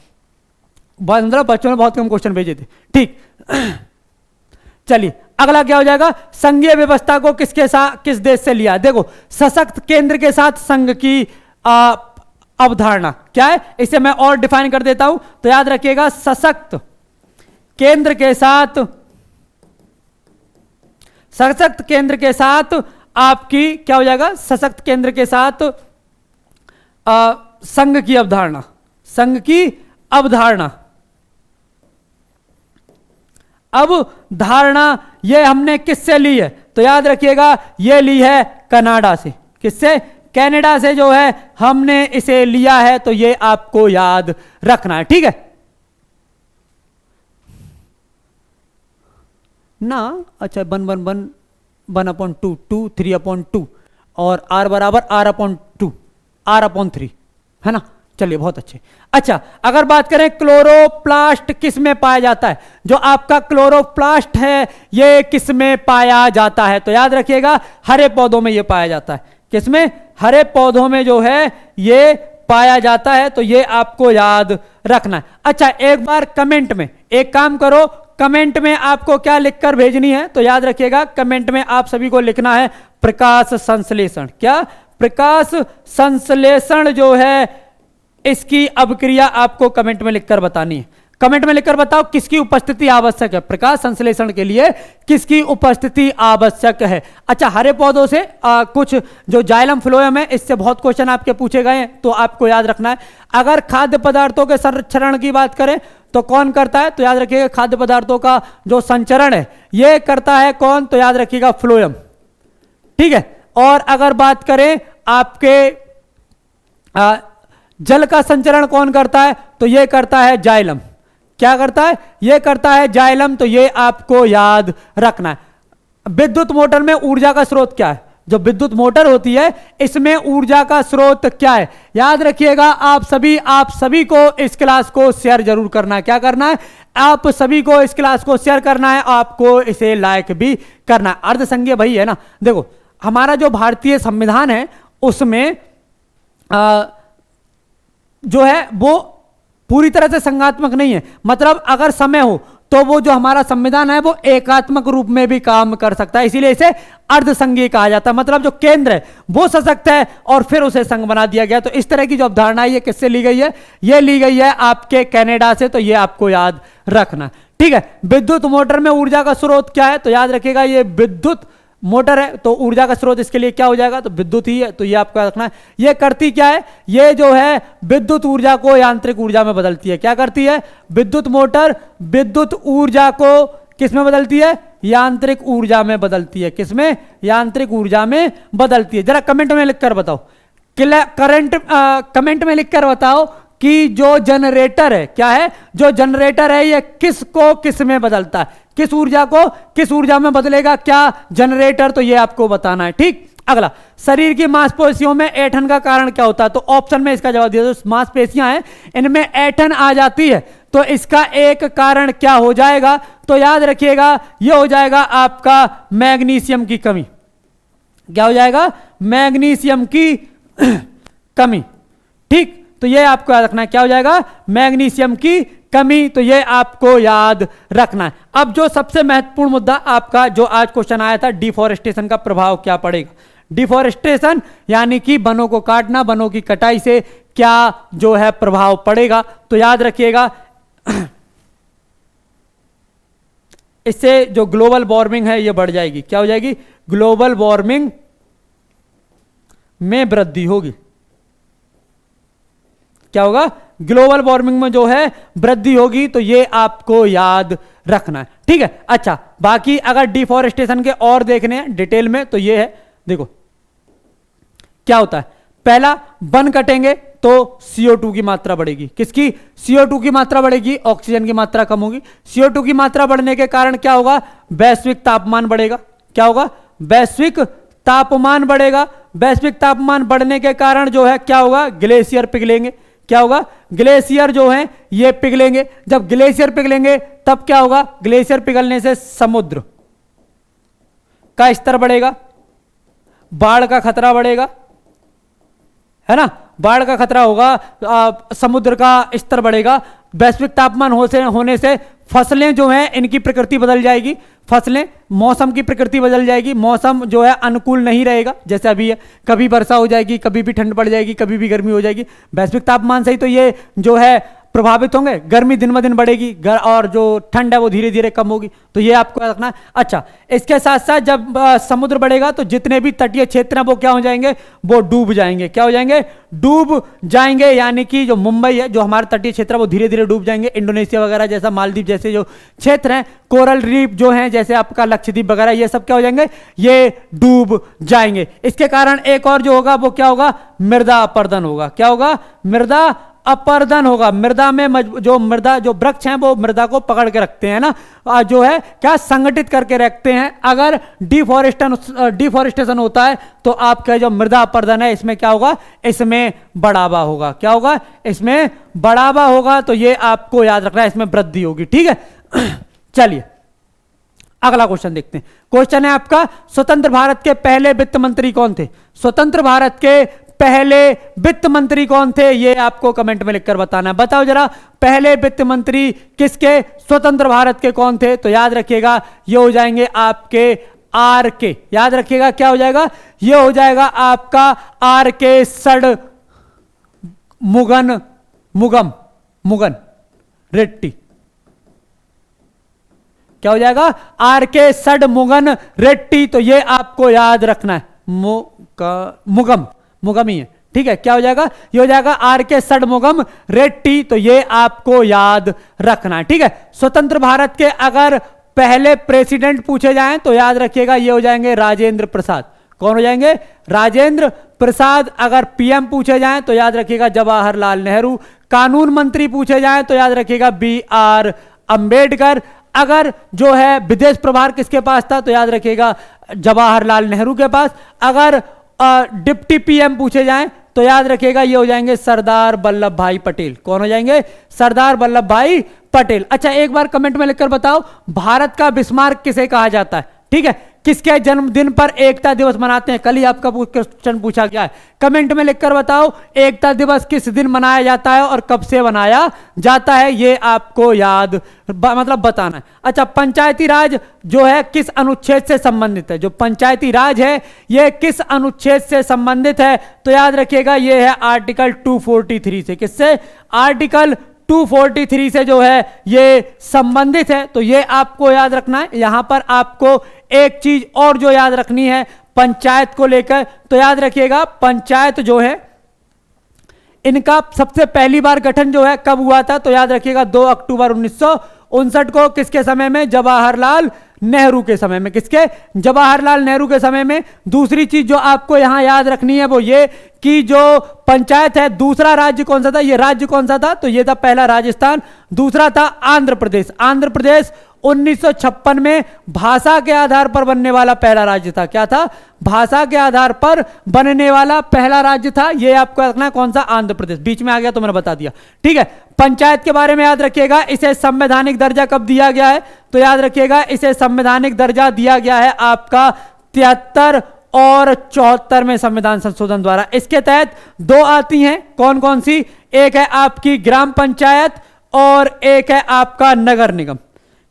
बच्चों ने बहुत कम क्वेश्चन भेजे थे। ठीक, चलिए अगला क्या हो जाएगा? संघीय व्यवस्था को किसके साथ, किस देश से लिया? देखो, सशक्त केंद्र के साथ संघ की अवधारणा क्या है, इसे मैं और डिफाइन कर देता हूं। तो याद रखिएगा, सशक्त केंद्र के साथ आपकी क्या हो जाएगा? सशक्त केंद्र के साथ संघ की अवधारणा। संघ की अवधारणा, अब धारणा ये हमने किससे ली है? तो याद रखिएगा ये ली है कनाडा से। किससे? कनाडा से जो है हमने इसे लिया है। तो ये आपको याद रखना है। ठीक है ना? अच्छा, 1/2 2 3/2 और r बराबर r/2 r/3 है ना? चलिए, बहुत अच्छे। अच्छा, अगर बात करें क्लोरोप्लास्ट किस में पाया जाता है? जो आपका क्लोरोप्लास्ट है ये किस में पाया जाता है? तो याद रखिएगा हरे पौधों में ये पाया जाता है। किस में? हरे पौधों में जो है ये पाया जाता है। तो ये आपको याद रखना है। अच्छा, एक बार कमेंट में एक काम करो, कमेंट में आपको क्या लिखकर भेजनी है? तो याद रखिएगा कमेंट में आप सभी को लिखना है प्रकाश संश्लेषण। क्या? प्रकाश संश्लेषण जो है इसकी अभिक्रिया आपको कमेंट में लिखकर बतानी है। कमेंट में लिखकर बताओ किसकी उपस्थिति आवश्यक है। प्रकाश संश्लेषण के लिए किसकी उपस्थिति आवश्यक है? अच्छा, हरे पौधों से कुछ जो जाइलम फ्लोएम है इससे बहुत क्वेश्चन आपके पूछे गए हैं। तो आपको याद रखना है, अगर खाद्य पदार्थों के संचरण की बात करें तो कौन करता है? तो याद रखिएगा खाद्य पदार्थों का जो संचरण है ये करता है कौन? तो याद रखिएगा फ्लोएम। ठीक है, और अगर बात करें आपके जल का संचरण कौन करता है? तो ये करता है जाइलम। क्या करता है? ये करता है जाइलम। तो ये आपको याद रखना है। विद्युत मोटर में ऊर्जा का स्रोत क्या है? जो विद्युत मोटर होती है इसमें ऊर्जा का स्रोत क्या है? याद रखिएगा आप सभी को इस क्लास को शेयर जरूर करना है। क्या करना है? आप सभी को इस क्लास को शेयर करना है, आपको इसे लाइक भी करना है। अर्धसंघीय भाई है ना? देखो, हमारा जो भारतीय संविधान है उसमें जो है वो पूरी तरह से संघात्मक नहीं है। मतलब अगर समय हो तो वो जो हमारा संविधान है वो एकात्मक रूप में भी काम कर सकता है, इसीलिए इसे अर्धसंघीय कहा जाता है। मतलब जो केंद्र है वो सशक्त है और फिर उसे संघ बना दिया गया। तो इस तरह की जो अवधारणा है ये किससे ली गई है? ये ली गई है आपके कनाडा से। तो ये आपको याद रखना। ठीक है, विद्युत मोटर में ऊर्जा का स्रोत क्या है? तो याद रखिएगा ये विद्युत मोटर है तो ऊर्जा का स्रोत इसके लिए क्या हो जाएगा, तो विद्युत ही है, तो ये आपको याद रखना है। ये करती क्या है, ये जो है विद्युत ऊर्जा को यांत्रिक ऊर्जा में बदलती है। क्या करती है, विद्युत मोटर विद्युत ऊर्जा को किस में बदलती है, यांत्रिक ऊर्जा में बदलती है। किसमें, यांत्रिक ऊर्जा में बदलती है। जरा कमेंट में लिखकर बताओ, कमेंट में लिखकर बताओ कि जो जनरेटर है, क्या है, जो जनरेटर है ये किसको किस में बदलता है, किस ऊर्जा को किस ऊर्जा में बदलेगा क्या जनरेटर, तो ये आपको बताना है। ठीक, अगला, शरीर की मांसपेशियों में ऐंठन का कारण क्या होता है, तो ऑप्शन में इसका जवाब दिया। जो मांसपेशियां हैं इनमें ऐंठन आ जाती है तो इसका एक कारण क्या हो जाएगा, तो याद रखिएगा यह हो जाएगा आपका मैग्नीशियम की कमी। क्या हो जाएगा, मैग्नीशियम की कमी। ठीक, तो ये आपको याद रखना है, क्या हो जाएगा, मैग्नीशियम की कमी, तो ये आपको याद रखना है। अब जो सबसे महत्वपूर्ण मुद्दा आपका जो आज क्वेश्चन आया था, डिफॉरेस्टेशन का प्रभाव क्या पड़ेगा। डिफॉरेस्टेशन यानी कि वनों को काटना, वनों की कटाई से क्या जो है प्रभाव पड़ेगा, तो याद रखिएगा इससे जो ग्लोबल वार्मिंग है ये बढ़ जाएगी। क्या हो जाएगी, ग्लोबल वार्मिंग में वृद्धि होगी। क्या होगा, ग्लोबल वार्मिंग में जो है वृद्धि होगी, तो ये आपको याद रखना है। ठीक है, अच्छा, बाकी अगर डिफॉरेस्टेशन के और देखने हैं डिटेल में तो ये है, देखो क्या होता है। पहला, वन कटेंगे तो CO2 की मात्रा बढ़ेगी। किसकी, CO2 की मात्रा बढ़ेगी, ऑक्सीजन की मात्रा कम होगी। CO2 की मात्रा बढ़ने के कारण क्या होगा, वैश्विक तापमान बढ़ेगा। क्या होगा, वैश्विक तापमान बढ़ेगा। वैश्विक तापमान बढ़ने के कारण जो है क्या होगा, ग्लेशियर पिघलेंगे। क्या होगा, ग्लेशियर जो हैं ये पिघलेंगे। जब ग्लेशियर पिघलेंगे तब क्या होगा, ग्लेशियर पिघलने से समुद्र का स्तर बढ़ेगा, बाढ़ का खतरा बढ़ेगा, है ना, बाढ़ का खतरा होगा, समुद्र का स्तर बढ़ेगा। वैश्विक तापमान होने से फसलें जो हैं इनकी प्रकृति बदल जाएगी। फसलें, मौसम की प्रकृति बदल जाएगी। मौसम जो है अनुकूल नहीं रहेगा जैसे अभी है, कभी वर्षा हो जाएगी, कभी भी ठंड पड़ जाएगी, कभी भी गर्मी हो जाएगी। वैश्विक तापमान से ही तो ये जो है प्रभावित होंगे। गर्मी दिन ब दिन बढ़ेगी और जो ठंड है वो धीरे धीरे कम होगी, तो ये आपको रखना है। अच्छा, इसके साथ साथ जब समुद्र बढ़ेगा तो जितने भी तटीय क्षेत्र हैं वो क्या हो जाएंगे, वो डूब जाएंगे। क्या हो जाएंगे, डूब जाएंगे। यानी कि जो मुंबई है, जो हमारे तटीय क्षेत्र है वो धीरे धीरे डूब जाएंगे। इंडोनेशिया वगैरह जैसा, मालदीव जैसे जो क्षेत्र हैं, कोरल रीफ जो हैं जैसे आपका लक्षद्वीप वगैरह, ये सब क्या हो जाएंगे, ये डूब जाएंगे। इसके कारण एक और जो होगा वो क्या होगा, मृदा अपरदन होगा। क्या होगा, मृदा अपरदन होगा। मृदा में जो वृक्ष हैं वो मृदा को पकड़ के रखते हैं ना, जो है क्या संगठित करके रखते हैं। अगर डिफॉरेस्टेशन होता है तो आपका जो मृदा अपरदन है इसमें क्या होगा, इसमें बढ़ावा होगा। क्या होगा, इसमें बढ़ावा होगा, तो ये आपको याद रखना है, इसमें वृद्धि होगी। ठीक है, चलिए अगला क्वेश्चन देखते हैं। क्वेश्चन है आपका, स्वतंत्र भारत के पहले वित्त मंत्री कौन थे। स्वतंत्र भारत के पहले वित्त मंत्री कौन थे, ये आपको कमेंट में लिखकर बताना है। बताओ जरा, पहले वित्त मंत्री किसके, स्वतंत्र भारत के कौन थे, तो याद रखिएगा ये हो जाएंगे आपके RK। याद रखिएगा क्या हो जाएगा, ये हो जाएगा आपका RK मुगन रेड्डी। क्या हो जाएगा, RK मुगन रेड्डी, तो ये आपको याद रखना है। मुगम ही है। ठीक है, क्या हो जाएगा, ये हो जाएगा RK मुगम रेड्डी, तो ये आपको याद रखना है। ठीक है, स्वतंत्र भारत के अगर पहले प्रेसिडेंट पूछे जाएं तो याद रखिएगा ये हो जाएंगे राजेंद्र प्रसाद। कौन हो जाएंगे, राजेंद्र प्रसाद। अगर PM पूछे जाएं तो याद रखिएगा जवाहरलाल नेहरू। कानून मंत्री पूछे जाएं तो याद रखिएगा BR अंबेडकर। अगर जो है विदेश प्रभार किसके पास था तो याद रखिएगा जवाहरलाल नेहरू के पास। अगर डिप्टी PM पूछे जाएं तो याद रखिएगा ये हो जाएंगे सरदार वल्लभ भाई पटेल। कौन हो जाएंगे, सरदार वल्लभ भाई पटेल। अच्छा, एक बार कमेंट में लिखकर बताओ, भारत का बिस्मार्क किसे कहा जाता है। ठीक है, किसके जन्मदिन पर एकता दिवस मनाते हैं, कल ही आपका क्वेश्चन पूछा गया है। कमेंट में लिखकर बताओ एकता दिवस किस दिन मनाया जाता है और कब से मनाया जाता है, ये आपको याद मतलब बताना है। अच्छा, पंचायती राज जो है किस अनुच्छेद से संबंधित है, जो पंचायती राज है ये किस अनुच्छेद से संबंधित है, तो याद रखिएगा ये है आर्टिकल 243 से। किससे, आर्टिकल 243 से जो है ये संबंधित है, तो ये आपको याद रखना है। यहां पर आपको एक चीज और जो याद रखनी है पंचायत को लेकर, तो याद रखिएगा पंचायत जो है इनका सबसे पहली बार गठन जो है कब हुआ था, तो याद रखिएगा 2 अक्टूबर 1959 को, किसके समय में, जवाहरलाल नेहरू के समय में। किसके, जवाहरलाल नेहरू के समय में। दूसरी चीज जो आपको यहां याद रखनी है वो ये कि जो पंचायत है, दूसरा राज्य कौन सा था, ये राज्य कौन सा था, तो ये था पहला राजस्थान, दूसरा था आंध्र प्रदेश। आंध्र प्रदेश 1956 में भाषा के आधार पर बनने वाला पहला राज्य था। क्या था, भाषा के आधार पर बनने वाला पहला राज्य था। ये आपको रखना है कौन सा, आंध्र प्रदेश। बीच में आ गया तो मैंने बता दिया, ठीक है। पंचायत के बारे में याद रखिएगा, इसे संवैधानिक दर्जा कब दिया गया है, तो याद रखिएगा इसे संवैधानिक दर्जा दिया गया है आपका 73 और 74 में संविधान संशोधन द्वारा। इसके तहत 2 आती हैं, कौन कौन सी, एक है आपकी ग्राम पंचायत और एक है आपका नगर निगम।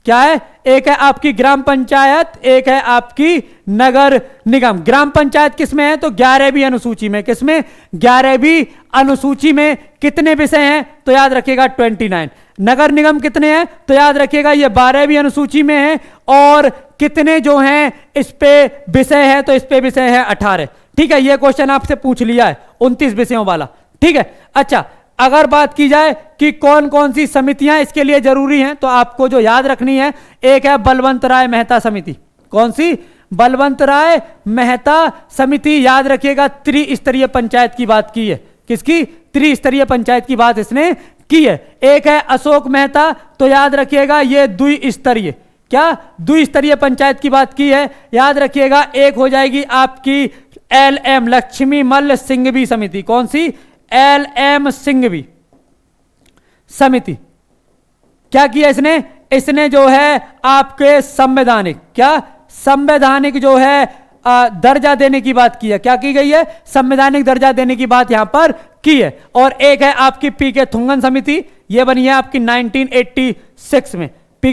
क्या है, एक है आपकी ग्राम पंचायत, एक है आपकी नगर निगम। ग्राम पंचायत किसमें है, तो 11वीं अनुसूची में। किसमें, 11वीं अनुसूची में। कितने विषय हैं, तो याद रखिएगा 29। नगर निगम कितने हैं, तो याद रखिएगा ये 12वीं अनुसूची में है। और कितने जो हैं इस पे विषय है, तो इस पे विषय है 18। ठीक है, ये क्वेश्चन आपसे पूछ लिया है 29 विषयों वाला। ठीक है, अच्छा अगर बात की जाए कि कौन कौन सी समितियां इसके लिए जरूरी हैं, तो आपको जो याद रखनी है, एक है बलवंत राय मेहता समिति। कौन सी, बलवंत राय मेहता समिति। याद रखिएगा त्रिस्तरीय पंचायत की बात की है। किसकी, त्रिस्तरीय पंचायत की बात इसने की है। एक है अशोक मेहता, तो याद रखिएगा ये द्विस्तरीय, क्या, द्विस्तरीय पंचायत की बात की है। याद रखिएगा एक हो जाएगी आपकी LM लक्ष्मी मल्ल सिंघवी समिति। कौन सी, LM सिंघवी समिति। क्या किया इसने, इसने जो है आपके संवैधानिक, क्या, संवैधानिक जो है दर्जा देने की बात की है। क्या की गई है, संवैधानिक दर्जा देने की बात यहां पर की है। और एक है आपकी PK थुंगन समिति, ये बनी है आपकी 1986 में,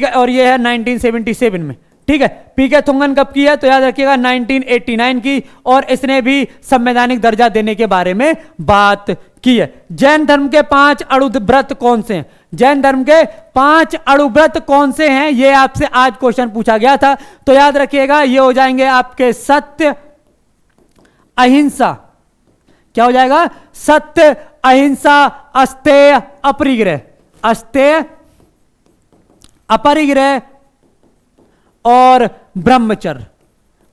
और ये है 1977 में। ठीक है, PK थुंगन कब की है, तो याद रखिएगा 1989 की, और इसने भी संवैधानिक दर्जा देने के बारे में बात की है। जैन धर्म के 5 अणु व्रत कौन से हैं, जैन धर्म के 5 अणु व्रत कौन से हैं, ये आपसे आज क्वेश्चन पूछा गया था। तो याद रखिएगा ये हो जाएंगे आपके सत्य, अहिंसा, क्या हो जाएगा, सत्य, अहिंसा, अस्तेय, अपरिग्रह, अस्तेय, अपरिग्रह और ब्रह्मचर्य,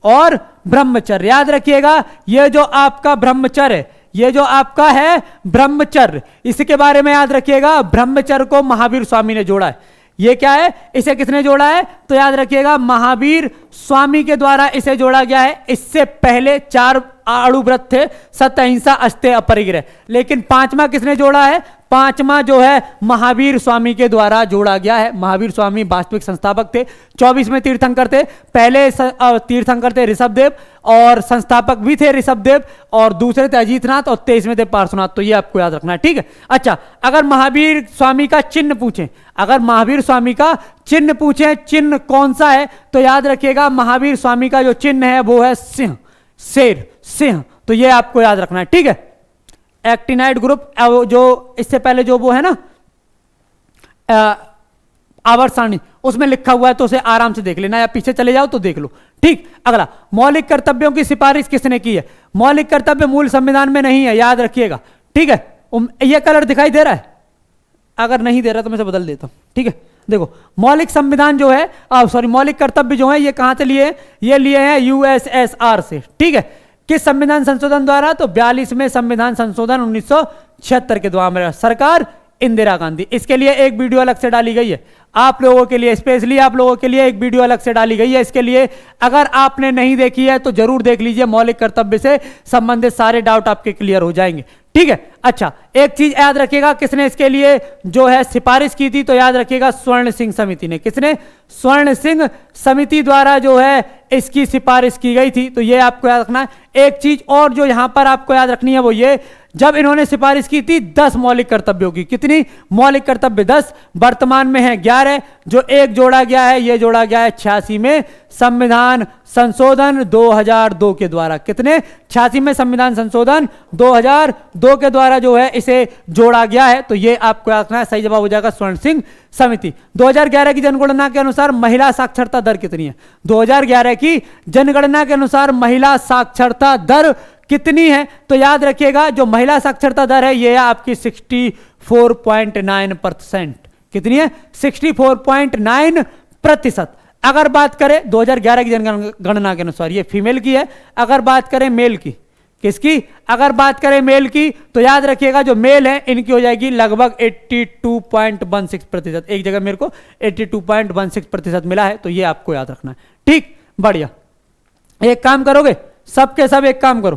और ब्रह्मचर्य। याद रखिएगा ये जो आपका ब्रह्मचर्य, ये जो आपका है ब्रह्मचर्य, इसके बारे में याद रखिएगा ब्रह्मचर्य को महावीर स्वामी ने जोड़ा है। ये क्या है, इसे किसने जोड़ा है, तो याद रखिएगा महावीर स्वामी के द्वारा इसे जोड़ा गया है। इससे पहले 4 अणु व्रत थे, सत्य, अहिंसा, अस्तेय, अपरिग्रह, लेकिन 5वां किसने जोड़ा है, 5वां जो है महावीर स्वामी के द्वारा जोड़ा गया है। महावीर स्वामी वास्तविक संस्थापक थे, 24 में तीर्थंकर थे। पहले तीर्थंकर थे ऋषभदेव, और संस्थापक भी थे ऋषभदेव, और दूसरे थे अजीतनाथ, और 23 में थे पार्श्वनाथ। तो ये आपको याद रखना है, ठीक है। अच्छा, अगर महावीर स्वामी का चिन्ह पूछें, अगर महावीर स्वामी का चिन्ह पूछें, चिन्ह कौन सा है, तो याद रखिएगा महावीर स्वामी का जो चिन्ह है वो है सिंह, शेर, सिंह। तो ये आपको याद रखना है, ठीक है। एक्टिनाइड ग्रुप, जो इससे पहले जो वो है ना आवर्त सारणी, उसमें लिखा हुआ है, तो उसे आराम से देख लेना, या पीछे चले जाओ तो देख लो, ठीक। अगला, मौलिक कर्तव्यों की सिफारिश किसने की है, मौलिक कर्तव्य मूल संविधान में नहीं है, याद रखिएगा, ठीक है। ये कलर दिखाई दे रहा है, अगर नहीं दे रहा तो मैं इसे बदल देता हूं, ठीक है। देखो मौलिक संविधान जो है, सॉरी मौलिक कर्तव्य जो है, ये कहां से लिए, ये लिए हैं USSR से, ठीक है। किस संविधान संशोधन द्वारा, तो 42वें संविधान संशोधन 1976 के द्वारा, सरकार इंदिरा गांधी। इसके लिए एक वीडियो अलग से डाली गई है आप लोगों के लिए, स्पेशली आप लोगों के लिए एक वीडियो अलग से डाली गई है। इसके लिए अगर आपने नहीं देखी है तो जरूर देख लीजिए, मौलिक कर्तव्य से संबंधित सारे डाउट आपके क्लियर हो जाएंगे, ठीक है। अच्छा, एक चीज याद रखिएगा, किसने इसके लिए जो है सिफारिश की थी, तो याद रखिएगा स्वर्ण सिंह समिति ने। किसने, स्वर्ण सिंह समिति द्वारा जो है इसकी सिफारिश की गई थी। तो ये आपको याद रखना है। एक चीज और जो यहां पर आपको याद रखनी है वो ये, जब इन्होंने सिफारिश की थी 10 मौलिक कर्तव्यों की, कितनी मौलिक कर्तव्य, 10, वर्तमान में है 11, जो एक जोड़ा गया है, ये जोड़ा गया है 86 में संविधान संशोधन 2002 के द्वारा। कितने, 86 में संविधान संशोधन 2002 के द्वारा द्वारा जो है इसे जोड़ा गया है, तो ये आपको याद रखना है। सही जवाब हो जाएगा स्वर्ण सिंह समिति। 2011 की जनगणना के अनुसार महिला साक्षरता दर कितनी है? 2011 की जनगणना के अनुसार महिला साक्षरता दर कितनी है? तो याद रखिएगा जो महिला साक्षरता दर है ये है आपकी 64.9%। कितनी है? 64.9%। अगर बात करें 2011 की जनगणना के अनुसार, ये फीमेल की है। अगर बात करें मेल की, किसकी? अगर बात करें मेल की, तो याद रखिएगा जो मेल है इनकी हो जाएगी लगभग 82.16%। एक जगह मेरे को 82.16% मिला है, तो ये आपको याद रखना है। ठीक, बढ़िया। एक काम करोगे, सबके सब एक काम करो,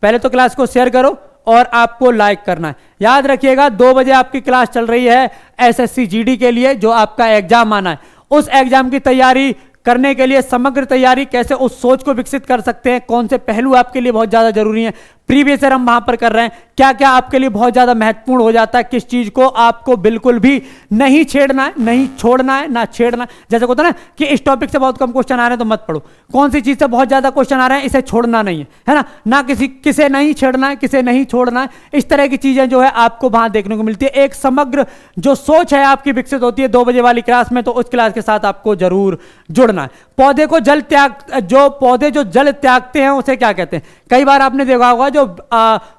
पहले तो क्लास को शेयर करो और आपको लाइक करना है। याद रखिएगा 2 बजे आपकी क्लास चल रही है एसएससी जीडी के लिए, जो आपका एग्जाम आना है। उस एग्जाम की तैयारी करने के लिए समग्र तैयारी, कैसे उस सोच को विकसित कर सकते हैं, कौन से पहलू आपके लिए बहुत ज्यादा जरूरी हैं, प्रीवियस ईयर हम वहां पर कर रहे हैं, क्या क्या आपके लिए बहुत ज्यादा महत्वपूर्ण हो जाता है, किस चीज को आपको बिल्कुल भी नहीं छेड़ना है, नहीं छोड़ना है, ना छेड़ना। जैसे होता है ना कि इस टॉपिक से बहुत कम क्वेश्चन आ रहे हैं तो मत पढ़ो, कौन सी चीज से बहुत ज्यादा क्वेश्चन आ रहे हैं इसे छोड़ना नहीं है ना, ना किसे नहीं छेड़ना है, किसे नहीं छोड़ना है। इस तरह की चीजें जो है आपको वहां देखने को मिलती है। एक समग्र जो सोच है आपकी विकसित होती है 2 बजे वाली क्लास में, तो उस क्लास के साथ आपको जरूर जुड़ना है। पौधे को जल पौधे जो जल त्यागते हैं उसे क्या कहते हैं? कई बार आपने देखा होगा जो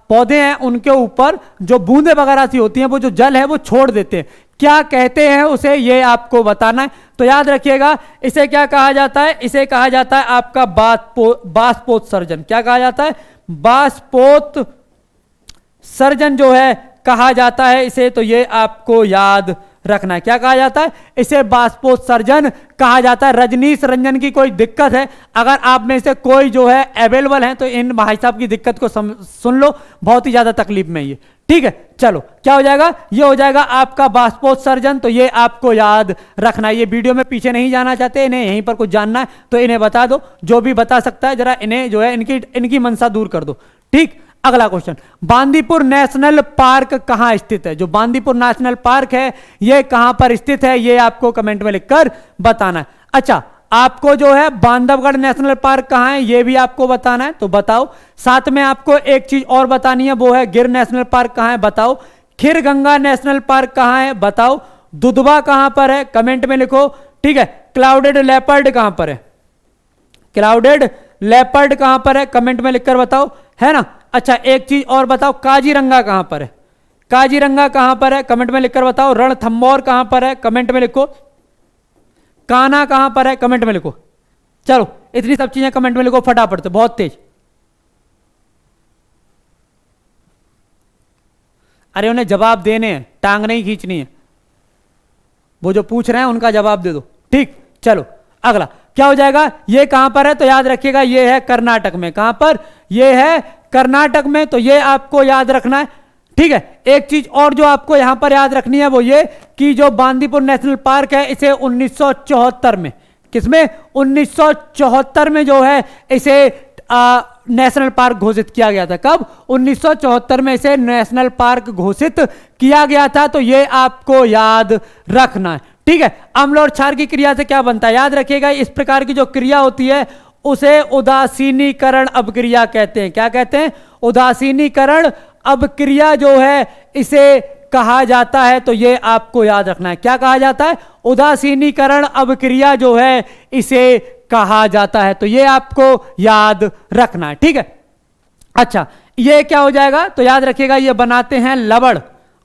पौधे हैं उनके ऊपर जो बूंदे वगैरह सी होती हैं, वो जो जल है वो छोड़ देते हैं, क्या कहते हैं उसे, ये आपको बताना है। तो याद रखिएगा इसे क्या कहा जाता है? इसे कहा जाता है आपका बाष्पोत्सर्जन। क्या कहा जाता है? बाष्पोत्सर्जन जो है कहा जाता है इसे, तो ये आपको याद रखना है। क्या कहा जाता है? इसे बाष्पोत्सर्जन कहा जाता है। रजनीश रंजन की कोई दिक्कत है, अगर आप में से कोई जो है अवेलेबल है तो इन भाई साहब की दिक्कत को सुन लो, बहुत ही ज्यादा तकलीफ में ये। ठीक है, चलो क्या हो जाएगा? ये हो जाएगा आपका बाष्पोत्सर्जन, तो ये आपको याद रखना है। ये वीडियो में पीछे नहीं जाना चाहते, इन्हें यहीं पर कुछ जानना है तो इन्हें बता दो, जो भी बता सकता है जरा इन्हें जो है इनकी मनसा दूर कर दो। ठीक, अगला क्वेश्चन, बांदीपुर नेशनल पार्क कहां स्थित है? जो बांदीपुर नेशनल पार्क है ये कहां पर स्थित है, ये आपको कमेंट में लिखकर बताना है। अच्छा, आपको जो है बांधवगढ़ नेशनल पार्क कहां है ये भी आपको बताना है, तो बताओ। साथ में आपको एक चीज और बतानी है, वो है गिर नेशनल पार्क कहां है, बताओ। खीरगंगा नेशनल पार्क कहां है, बताओ। दुधवा कहां पर है, कमेंट में लिखो। ठीक है, क्लाउडेड लेपर्ड कहां पर है, क्लाउडेड लेपर्ड कहां पर है, कमेंट में लिखकर बताओ, है ना। अच्छा, एक चीज और बताओ, काजीरंगा कहां पर है, काजीरंगा कहां पर है, कमेंट में लिखकर बताओ। रणथंभौर कहां पर है, कमेंट में लिखो। कान्हा कहां पर है, कमेंट में लिखो। चलो इतनी सब चीजें कमेंट में लिखो फटाफट से, बहुत तेज। अरे उन्हें जवाब देने हैं, टांग नहीं खींचनी है। वो जो पूछ रहे हैं उनका जवाब दे दो। ठीक, चलो अगला क्या हो जाएगा? ये कहां पर है? तो याद रखिएगा ये है कर्नाटक में। कहां पर? ये है कर्नाटक में, तो ये आपको याद रखना है। ठीक है, एक चीज और जो आपको यहां पर याद रखनी है वो ये कि जो बांदीपुर नेशनल पार्क है इसे 1974 में, किसमें? 1974 में जो है इसे नेशनल पार्क घोषित किया गया था। कब? 1974 में इसे नेशनल पार्क घोषित किया गया था, तो ये आपको याद रखना है। ठीक है, अम्ल और क्षार की क्रिया से क्या बनता है? याद रखिएगा इस प्रकार की जो क्रिया होती है उसे उदासीनीकरण अभिक्रिया कहते हैं। क्या कहते हैं? उदासीनीकरण अभिक्रिया जो है इसे कहा जाता है, तो ये आपको याद रखना है। क्या कहा जाता है? उदासीनीकरण अभिक्रिया जो है इसे कहा जाता है, तो ये आपको याद रखना है। ठीक है, अच्छा ये क्या हो जाएगा? तो याद रखिएगा ये बनाते हैं लवण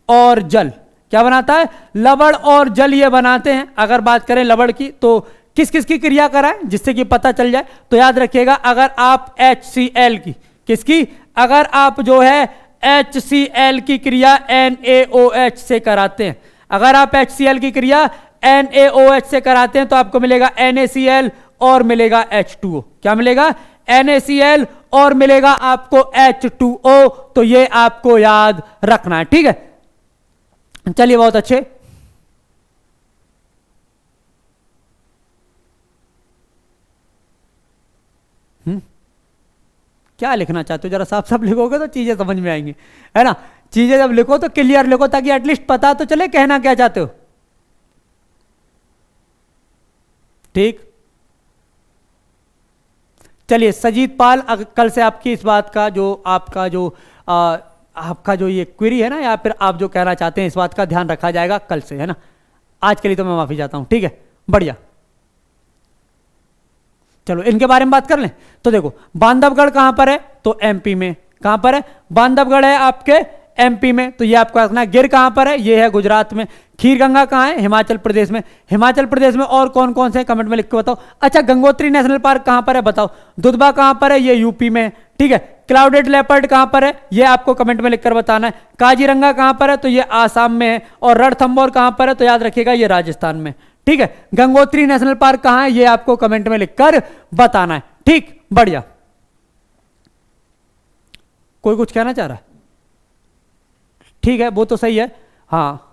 और जल। क्या बनाता है? लवण और जल ये बनाते हैं। अगर बात करें लवण की तो किस किस की क्रिया कराएं जिससे कि पता चल जाए, तो याद रखिएगा अगर आप HCl की, किसकी? अगर आप जो है HCl की क्रिया NaOH से कराते हैं, अगर आप HCl की क्रिया NaOH से कराते हैं तो आपको मिलेगा NaCl और मिलेगा H2O। क्या मिलेगा? NaCl और मिलेगा आपको H2O, तो ये आपको याद रखना है। ठीक है, चलिए बहुत अच्छे। क्या लिखना चाहते हो? जरा साफ साफ लिखोगे तो चीजें समझ में आएंगी, है ना। चीजें जब लिखो तो क्लियर लिखो, ताकि एटलीस्ट पता तो चले कहना क्या चाहते हो। ठीक, चलिए सजीत पाल, कल से आपकी इस बात का जो आपका जो आपका जो ये क्वेरी है ना, या फिर आप जो कहना चाहते हैं, इस बात का ध्यान रखा जाएगा कल से, है ना। आज के लिए तो मैं माफी चाहता हूं, ठीक है, बढ़िया। चलो इनके बारे में बात कर लें। तो देखो बांधवगढ़ कहां पर है, तो एमपी में। कहां पर है, बांधवगढ़ है आपके एमपी में, तो ये आपको रखना है। गिर कहां पर है, ये है गुजरात में। खीरगंगा कहां है, हिमाचल प्रदेश में। हिमाचल प्रदेश में और कौन कौन से कमेंट में लिख के बताओ। अच्छा गंगोत्री नेशनल पार्क कहां पर है बताओ। दुधवा कहां पर है, ये यूपी में, ठीक है। क्लाउडेड लेपर्ड कहां पर है, ये आपको कमेंट में लिखकर बताना है। काजीरंगा कहां पर है, तो ये आसाम में है। और रणथंभौर कहां पर है, तो याद रखिएगा ये राजस्थान में, ठीक है। गंगोत्री नेशनल पार्क कहां है, ये आपको कमेंट में लिखकर बताना है, ठीक, बढ़िया। कोई कुछ कहना चाह रहा है, ठीक है, वो तो सही है। हाँ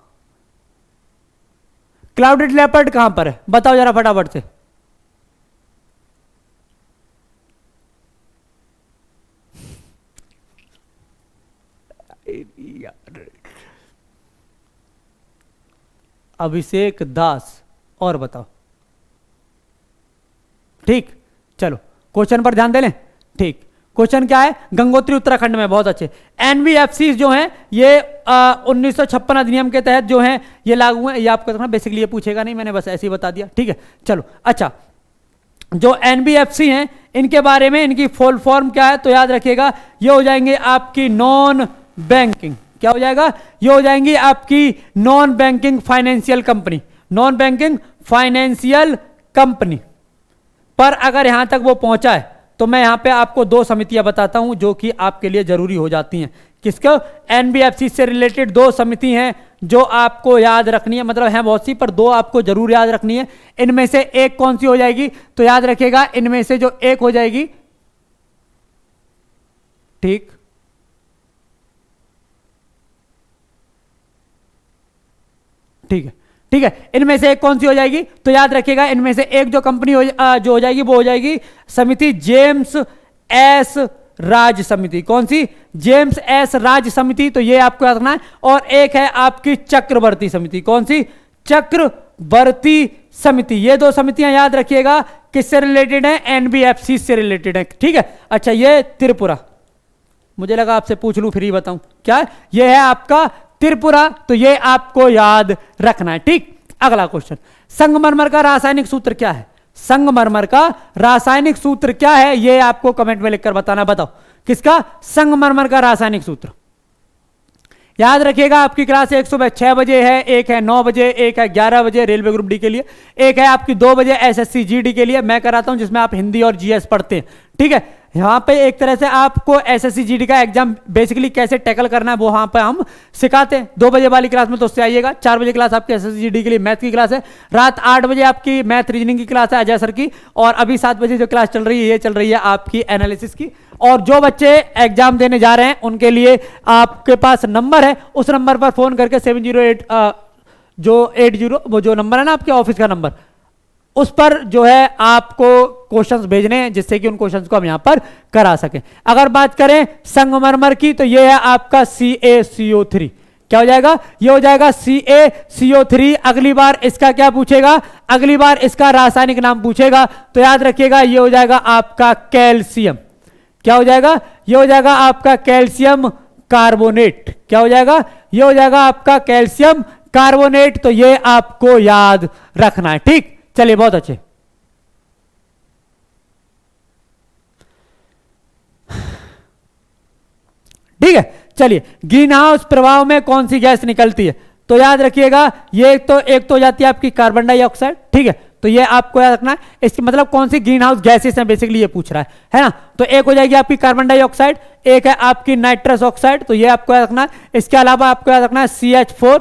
क्लाउडेड लेपर्ड कहां पर है बताओ जरा फटाफट से। अभिषेक दास, और बताओ, ठीक। चलो क्वेश्चन पर ध्यान दे लें, ठीक। क्वेश्चन क्या है, गंगोत्री उत्तराखंड में, बहुत अच्छे। एनबीएफसी जो हैं ये 1956 अधिनियम के तहत जो हैं ये लागू हैं। ये आपको देखना बेसिकली ये पूछेगा नहीं, मैंने बस ऐसे ही बता दिया, ठीक है। चलो अच्छा, जो एनबीएफसी हैं इनके बारे में, इनकी फुल फॉर्म क्या है, तो याद रखिएगा ये हो जाएंगे आपकी नॉन बैंकिंग, क्या हो जाएगा, ये हो जाएंगी आपकी non banking financial company. Non banking financial company पर अगर यहां तक वो पहुंचा है, तो मैं यहां पे आपको दो समितियां बताता हूं जो कि आपके लिए जरूरी हो जाती हैं। किसको, एनबीएफसी से रिलेटेड दो समिति हैं जो आपको याद रखनी है, मतलब है बहुत सी, पर दो आपको जरूर याद रखनी है। इनमें से एक कौन सी हो जाएगी, तो याद रखिएगा इनमें से जो एक हो जाएगी, ठीक, ठीक है, ठीक है, इनमें से एक कौन सी हो जाएगी, तो याद रखिएगा इनमें से एक जो कंपनी जो हो जाएगी वो हो जाएगी समिति जेम्स एस राज समिति। कौन सी, जेम्स एस राज समिति, तो ये आपको याद रखना है। और एक है आपकी चक्रवर्ती समिति। कौन सी, चक्रवर्ती समिति। ये दो समितियां याद रखिएगा किससे रिलेटेड है, एनबीएफसी से रिलेटेड है, ठीक है। अच्छा ये त्रिपुरा, मुझे लगा आपसे पूछ लूं फिर ही बताऊं, क्या है, ये है आपका त्रिपुरा, तो ये आपको याद रखना है, ठीक। अगला क्वेश्चन, संगमरमर का रासायनिक सूत्र क्या है। संगमरमर का रासायनिक सूत्र क्या है, ये आपको कमेंट में लिखकर बताना। बताओ किसका, संगमरमर का रासायनिक सूत्र। याद रखिएगा आपकी क्लास एक सुबह 6 बजे है, एक है 9 बजे, एक है 11 बजे रेलवे ग्रुप डी के लिए, एक है आपकी 2 बजे एसएससी जीडी के लिए मैं कराता हूं, जिसमें आप हिंदी और जीएस पढ़ते हैं, ठीक है। यहाँ पे एक तरह से आपको एसएससी जीडी का एग्जाम बेसिकली कैसे टैकल करना है वो वहाँ पे हम सिखाते हैं। 2 बजे वाली क्लास में तो उससे आइएगा। 4 बजे क्लास आपकी एसएससी जीडी के लिए मैथ की क्लास है। रात 8 बजे आपकी मैथ रीजनिंग की क्लास है अजय सर की। और अभी 7 बजे जो क्लास चल रही है ये चल रही है आपकी एनालिसिस की। और जो बच्चे एग्जाम देने जा रहे हैं उनके लिए आपके पास नंबर है, उस नंबर पर फोन करके 708 जो 80 वो जो नंबर है ना आपके ऑफिस का नंबर, उस पर जो है आपको क्वेश्चंस भेजने हैं जिससे कि उन क्वेश्चंस को हम यहां पर करा सकें। अगर बात करें संगमरमर की तो यह है आपका CaCO3। क्या हो जाएगा, ये हो जाएगा CaCO3। अगली बार इसका क्या पूछेगा, अगली बार इसका रासायनिक नाम पूछेगा तो याद रखिएगा ये हो जाएगा आपका कैल्शियम। क्या हो जाएगा, ये हो जाएगा आपका कैल्शियम कार्बोनेट। क्या हो जाएगा, ये हो जाएगा आपका कैल्शियम कार्बोनेट। तो ये आपको याद रखना है, ठीक। चलिए बहुत अच्छे। ठीक है, चलिए ग्रीन हाउस प्रभाव में कौन सी गैस निकलती है, तो याद रखिएगा ये एक तो हो जाती है आपकी कार्बन डाइऑक्साइड, ठीक है। तो ये आपको याद रखना है, इसकी मतलब कौन सी ग्रीन हाउस गैसेस हैं बेसिकली ये पूछ रहा है ना। तो एक हो जाएगी आपकी कार्बन डाइऑक्साइड, एक है आपकी नाइट्रस ऑक्साइड, तो ये आपको याद रखना है। इसके अलावा आपको याद रखना है CH4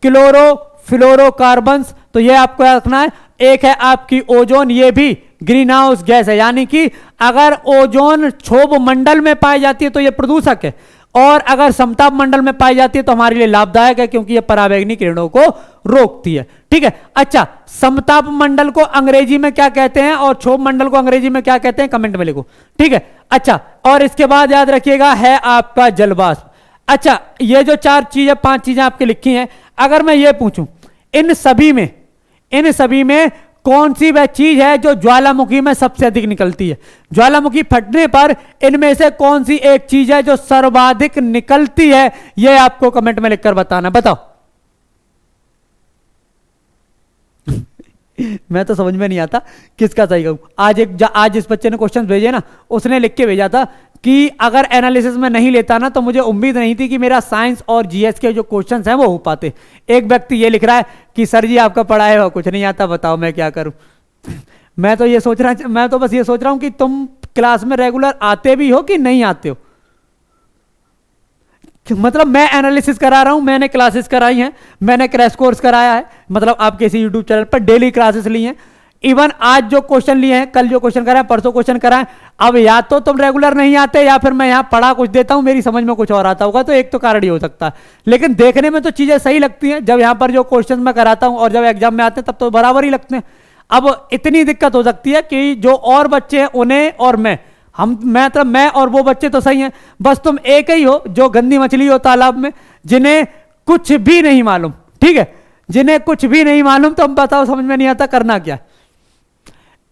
क्लोरोफ्लोरोकार्बन्स, तो ये आपको याद रखना है। एक है आपकी ओजोन, ये भी ग्रीन हाउस गैस है, यानी कि अगर ओजोन क्षोभ मंडल में पाई जाती है तो ये प्रदूषक है, और अगर समताप मंडल में पाई जाती है तो हमारे लिए लाभदायक है क्योंकि ये पराबैंगनी किरणों को रोकती है, ठीक है। अच्छा, समताप मंडल को अंग्रेजी में क्या कहते हैं और क्षोभ मंडल को अंग्रेजी में क्या कहते हैं कमेंट में लिखो, ठीक है। अच्छा, और इसके बाद याद रखिएगा है आपका जलवाष्प। अच्छा, ये जो 5 चीजें आपकी लिखी हैं, अगर मैं ये पूछूं इन सभी में कौन सी वह चीज है जो ज्वालामुखी में सबसे अधिक निकलती है? ज्वालामुखी फटने पर इनमें से कौन सी एक चीज है जो सर्वाधिक निकलती है? यह आपको कमेंट में लिखकर बताना। बताओ। मैं तो समझ में नहीं आता किसका सही कहूं। आज इस बच्चे ने क्वेश्चन भेजे ना, उसने लिख के भेजा था कि अगर एनालिसिस में नहीं लेता ना तो मुझे उम्मीद नहीं थी कि मेरा साइंस और जीएस के जो क्वेश्चंस हैं वो हो पाते। एक व्यक्ति ये लिख रहा है कि सर जी आपका पढ़ाया हुआ कुछ नहीं आता, बताओ मैं क्या करूं। मैं तो बस ये सोच रहा हूं कि तुम क्लास में रेगुलर आते भी हो कि नहीं आते हो। मतलब मैं एनालिसिस करा रहा हूं, मैंने क्लासेस कराई हैं, मैंने क्रैश कोर्स कराया है, मतलब आपके इसी यूट्यूब चैनल पर डेली क्लासेस ली हैं। इवन आज जो क्वेश्चन लिए हैं, कल जो क्वेश्चन कराए, परसों क्वेश्चन कराए। अब या तो तुम रेगुलर नहीं आते या फिर मैं यहां पढ़ा कुछ देता हूं, मेरी समझ में कुछ और आता होगा, तो एक तो कारण ही हो सकता है। लेकिन देखने में तो चीजें सही लगती हैं। जब यहां पर जो क्वेश्चन मैं कराता हूं और जब एग्जाम में आते हैं तब तो बराबर ही लगते हैं। अब इतनी दिक्कत हो सकती है कि जो और बच्चे हैं उन्हें और मैं और वो बच्चे तो सही हैं, बस तुम एक ही हो जो गंदी मछली हो तालाब में, जिन्हें कुछ भी नहीं मालूम। ठीक है, जिन्हें कुछ भी नहीं मालूम। तो हम बताओ, समझ में नहीं आता करना क्या।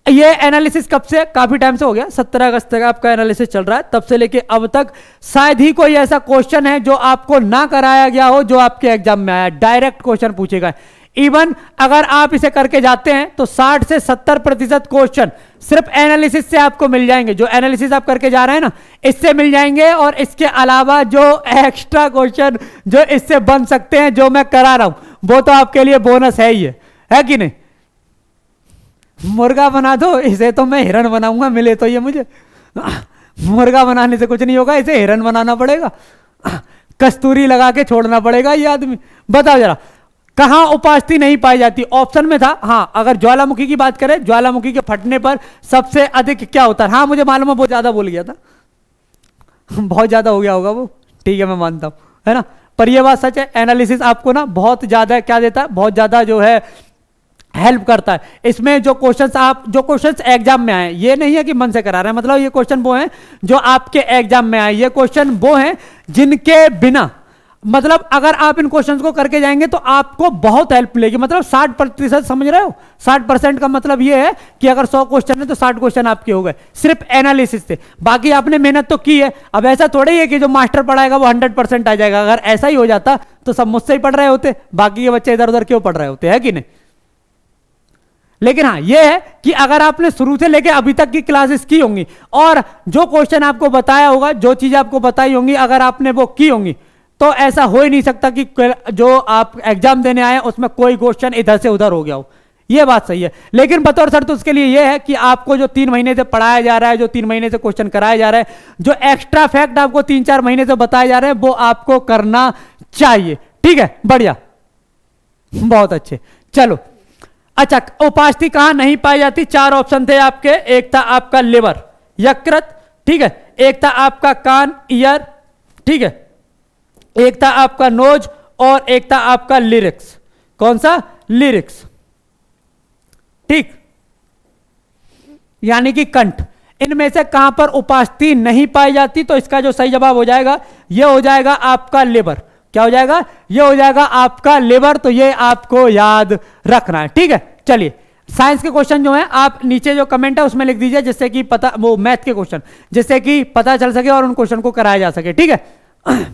ये एनालिसिस कब से? काफी टाइम से हो गया, 17 अगस्त तक आपका एनालिसिस चल रहा है। तब से लेके अब तक शायद ही कोई ऐसा क्वेश्चन है जो आपको ना कराया गया हो जो आपके एग्जाम में आया। डायरेक्ट क्वेश्चन पूछेगा। इवन अगर आप इसे करके जाते हैं तो 60 से 70% क्वेश्चन सिर्फ एनालिसिस से आपको मिल जाएंगे। जो एनालिसिस आप करके जा रहे हैं ना, इससे मिल जाएंगे। और इसके अलावा जो एक्स्ट्रा क्वेश्चन जो इससे बन सकते हैं, जो मैं करा रहा हूं, वो तो आपके लिए बोनस है ही है कि नहीं? मुर्गा बना दो, इसे तो मैं हिरण बनाऊंगा, मिले तो ये मुझे। मुर्गा बनाने से कुछ नहीं होगा, इसे हिरण बनाना पड़ेगा, कस्तूरी लगा के छोड़ना पड़ेगा ये आदमी। बताओ जरा, कहां उपास्थि नहीं पाई जाती? ऑप्शन में था। हाँ, अगर ज्वालामुखी की बात करें, ज्वालामुखी के फटने पर सबसे अधिक क्या होता है? हाँ, मुझे मालूम है, बहुत ज्यादा बोल गया था, बहुत ज्यादा हो गया होगा वो, ठीक है, मैं मानता हूं, है ना। पर यह बात सच है, एनालिसिस आपको ना बहुत ज्यादा क्या देता है, बहुत ज्यादा जो है हेल्प करता है। इसमें जो क्वेश्चंस एग्जाम में आए, ये नहीं है कि मन से करा रहे हैं, मतलब ये क्वेश्चन वो हैं जो आपके एग्जाम में आए। ये क्वेश्चन वो हैं जिनके बिना, मतलब अगर आप इन क्वेश्चंस को करके जाएंगे तो आपको बहुत हेल्प मिलेगी। मतलब 60%, समझ रहे हो? 60% का मतलब ये है कि अगर 100 क्वेश्चन है तो 60 क्वेश्चन आपके हो गए सिर्फ एनालिसिस से। बाकी आपने मेहनत तो की है। अब ऐसा थोड़ी है कि जो मास्टर पढ़ाएगा वो 100% आ जाएगा। अगर ऐसा ही हो जाता तो सब मुझसे ही पढ़ रहे होते, बाकी के बच्चे इधर उधर क्यों पढ़ रहे होते, है कि नहीं? लेकिन हाँ, यह है कि अगर आपने शुरू से लेकर अभी तक की क्लासेस की होंगी और जो क्वेश्चन आपको बताया होगा, जो चीज आपको बताई होंगी, अगर आपने वो की होंगी, तो ऐसा हो ही नहीं सकता कि जो आप एग्जाम देने आए उसमें कोई क्वेश्चन इधर से उधर हो गया हो। यह बात सही है। लेकिन बतौर शर्त उसके लिए यह है कि आपको जो 3 महीने से पढ़ाया जा रहा है, जो 3 महीने से क्वेश्चन कराया जा रहा है, जो एक्स्ट्रा फैक्ट आपको 3-4 महीने से बताए जा रहे हैं, वो आपको करना चाहिए। ठीक है, बढ़िया, बहुत अच्छे। चलो, अच्छा, उपास्थि कहां नहीं पाई जाती? 4 ऑप्शन थे आपके। एक था आपका लिवर, यकृत, ठीक है। एक था आपका कान, ईयर, ठीक है। एक था आपका नोज और एक था आपका लिरिक्स। कौन सा? लिरिक्स, ठीक, यानी कि कंठ। इनमें से कहां पर उपास्थि नहीं पाई जाती? तो इसका जो सही जवाब हो जाएगा, यह हो जाएगा आपका लिवर। क्या हो जाएगा? ये हो जाएगा आपका लिवर। तो ये आपको याद रखना है, ठीक है। चलिए, साइंस के क्वेश्चन जो हैं आप नीचे जो कमेंट है उसमें लिख दीजिए, जिससे कि पता, वो मैथ के क्वेश्चन, जिससे कि पता चल सके और उन क्वेश्चन को कराया जा सके, ठीक है।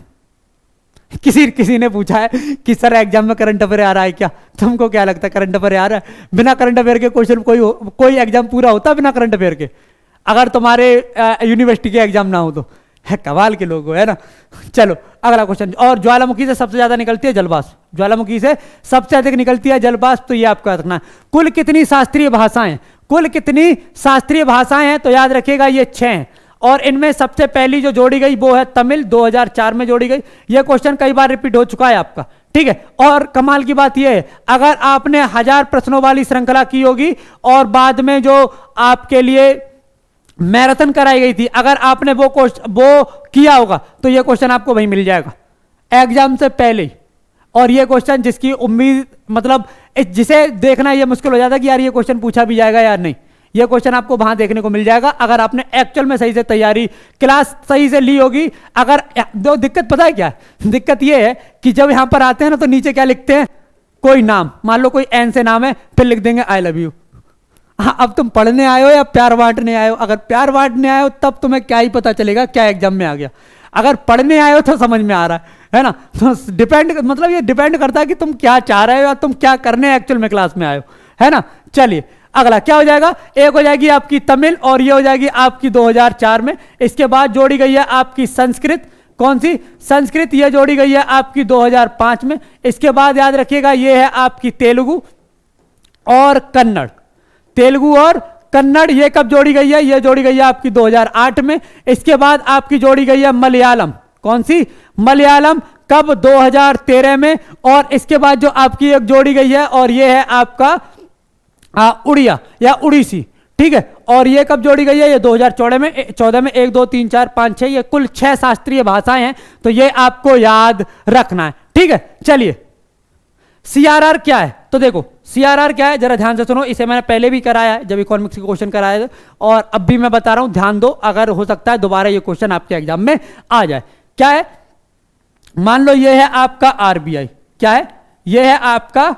किसी ने पूछा है कि सर एग्जाम में करंट अफेयर आ रहा है क्या? तुमको क्या लगता है करंट अफेयर आ रहा है? बिना करंट अफेयर के क्वेश्चन कोई एग्जाम पूरा होता बिना करंट अफेयर के? अगर तुम्हारे यूनिवर्सिटी के एग्जाम ना हो तो है, कमाल के लोग हो, है ना। चलो अगला क्वेश्चन। और ज्वालामुखी से सबसे ज्यादा निकलती है जलवाष्प, ज्वालामुखी से सबसे अधिक निकलती है जलवाष्प। तो ये आपको याद रखना है। कुल कितनी शास्त्रीय भाषाएं? कुल कितनी शास्त्रीय भाषाएं हैं? तो याद रखिएगा ये 6 हैं। और इनमें सबसे पहली जो जोड़ी गई वो है तमिल, 2004 में जोड़ी गई। यह क्वेश्चन कई बार रिपीट हो चुका है आपका, ठीक है। और कमाल की बात यह है, अगर आपने 1000 प्रश्नों वाली श्रृंखला की होगी और बाद में जो आपके लिए मैराथन कराई गई थी, अगर आपने वो किया होगा तो यह क्वेश्चन आपको वहीं मिल जाएगा एग्जाम से पहले ही। और यह क्वेश्चन जिसकी उम्मीद, मतलब जिसे देखना यह मुश्किल हो जाता है कि यार ये क्वेश्चन पूछा भी जाएगा या नहीं, यह क्वेश्चन आपको वहां देखने को मिल जाएगा अगर आपने एक्चुअल में सही से तैयारी, क्लास सही से ली होगी। अगर दो दिक्कत पता है क्या है? दिक्कत यह है कि जब यहां पर आते हैं ना तो नीचे क्या लिखते हैं? कोई नाम, मान लो कोई एन से नाम है, फिर लिख देंगे आई लव यू। हाँ, अब तुम पढ़ने आए हो या प्यार बांटने आए हो? अगर प्यार बांटने आए हो तब तुम्हें क्या ही पता चलेगा क्या एग्जाम में आ गया। अगर पढ़ने आए हो तो समझ में आ रहा है ना। तो डिपेंड, मतलब ये डिपेंड करता है कि तुम क्या चाह रहे हो या तुम क्या करने एक्चुअल में क्लास में आए हो, है ना। चलिए अगला क्या हो जाएगा, एक हो जाएगी आपकी तमिल और ये हो जाएगी आपकी 2004 में। इसके बाद जोड़ी गई है आपकी संस्कृत, कौन सी? संस्कृत, ये जोड़ी गई है आपकी 2005 में। इसके बाद याद रखिएगा ये है आपकी तेलुगु और कन्नड़। तेलुगु और कन्नड़ ये कब जोड़ी गई है? ये जोड़ी गई है आपकी 2008 में। इसके बाद आपकी जोड़ी गई है मलयालम, कौन सी? मलयालम, कब? 2013 में। और इसके बाद जो आपकी एक जोड़ी गई है और ये है आपका उड़िया या उड़ीसी, ठीक है। और ये कब जोड़ी गई है? ये 2014 में। 14 में 1 2 3 4 5 6, ये कुल 6 शास्त्रीय भाषाएं हैं, तो ये आपको याद रखना है, ठीक है। चलिए सीआरआर क्या है, तो देखो सीआरआर क्या है जरा ध्यान से सुनो। इसे मैंने पहले भी कराया है जब इकोनॉमिक्स के क्वेश्चन कराए थे, और अब भी मैं बता रहा हूं, ध्यान दो, अगर हो सकता है दोबारा ये क्वेश्चन आपके एग्जाम में आ जाए। क्या है? मान लो ये है आपका आरबीआई, क्या है? ये है आपका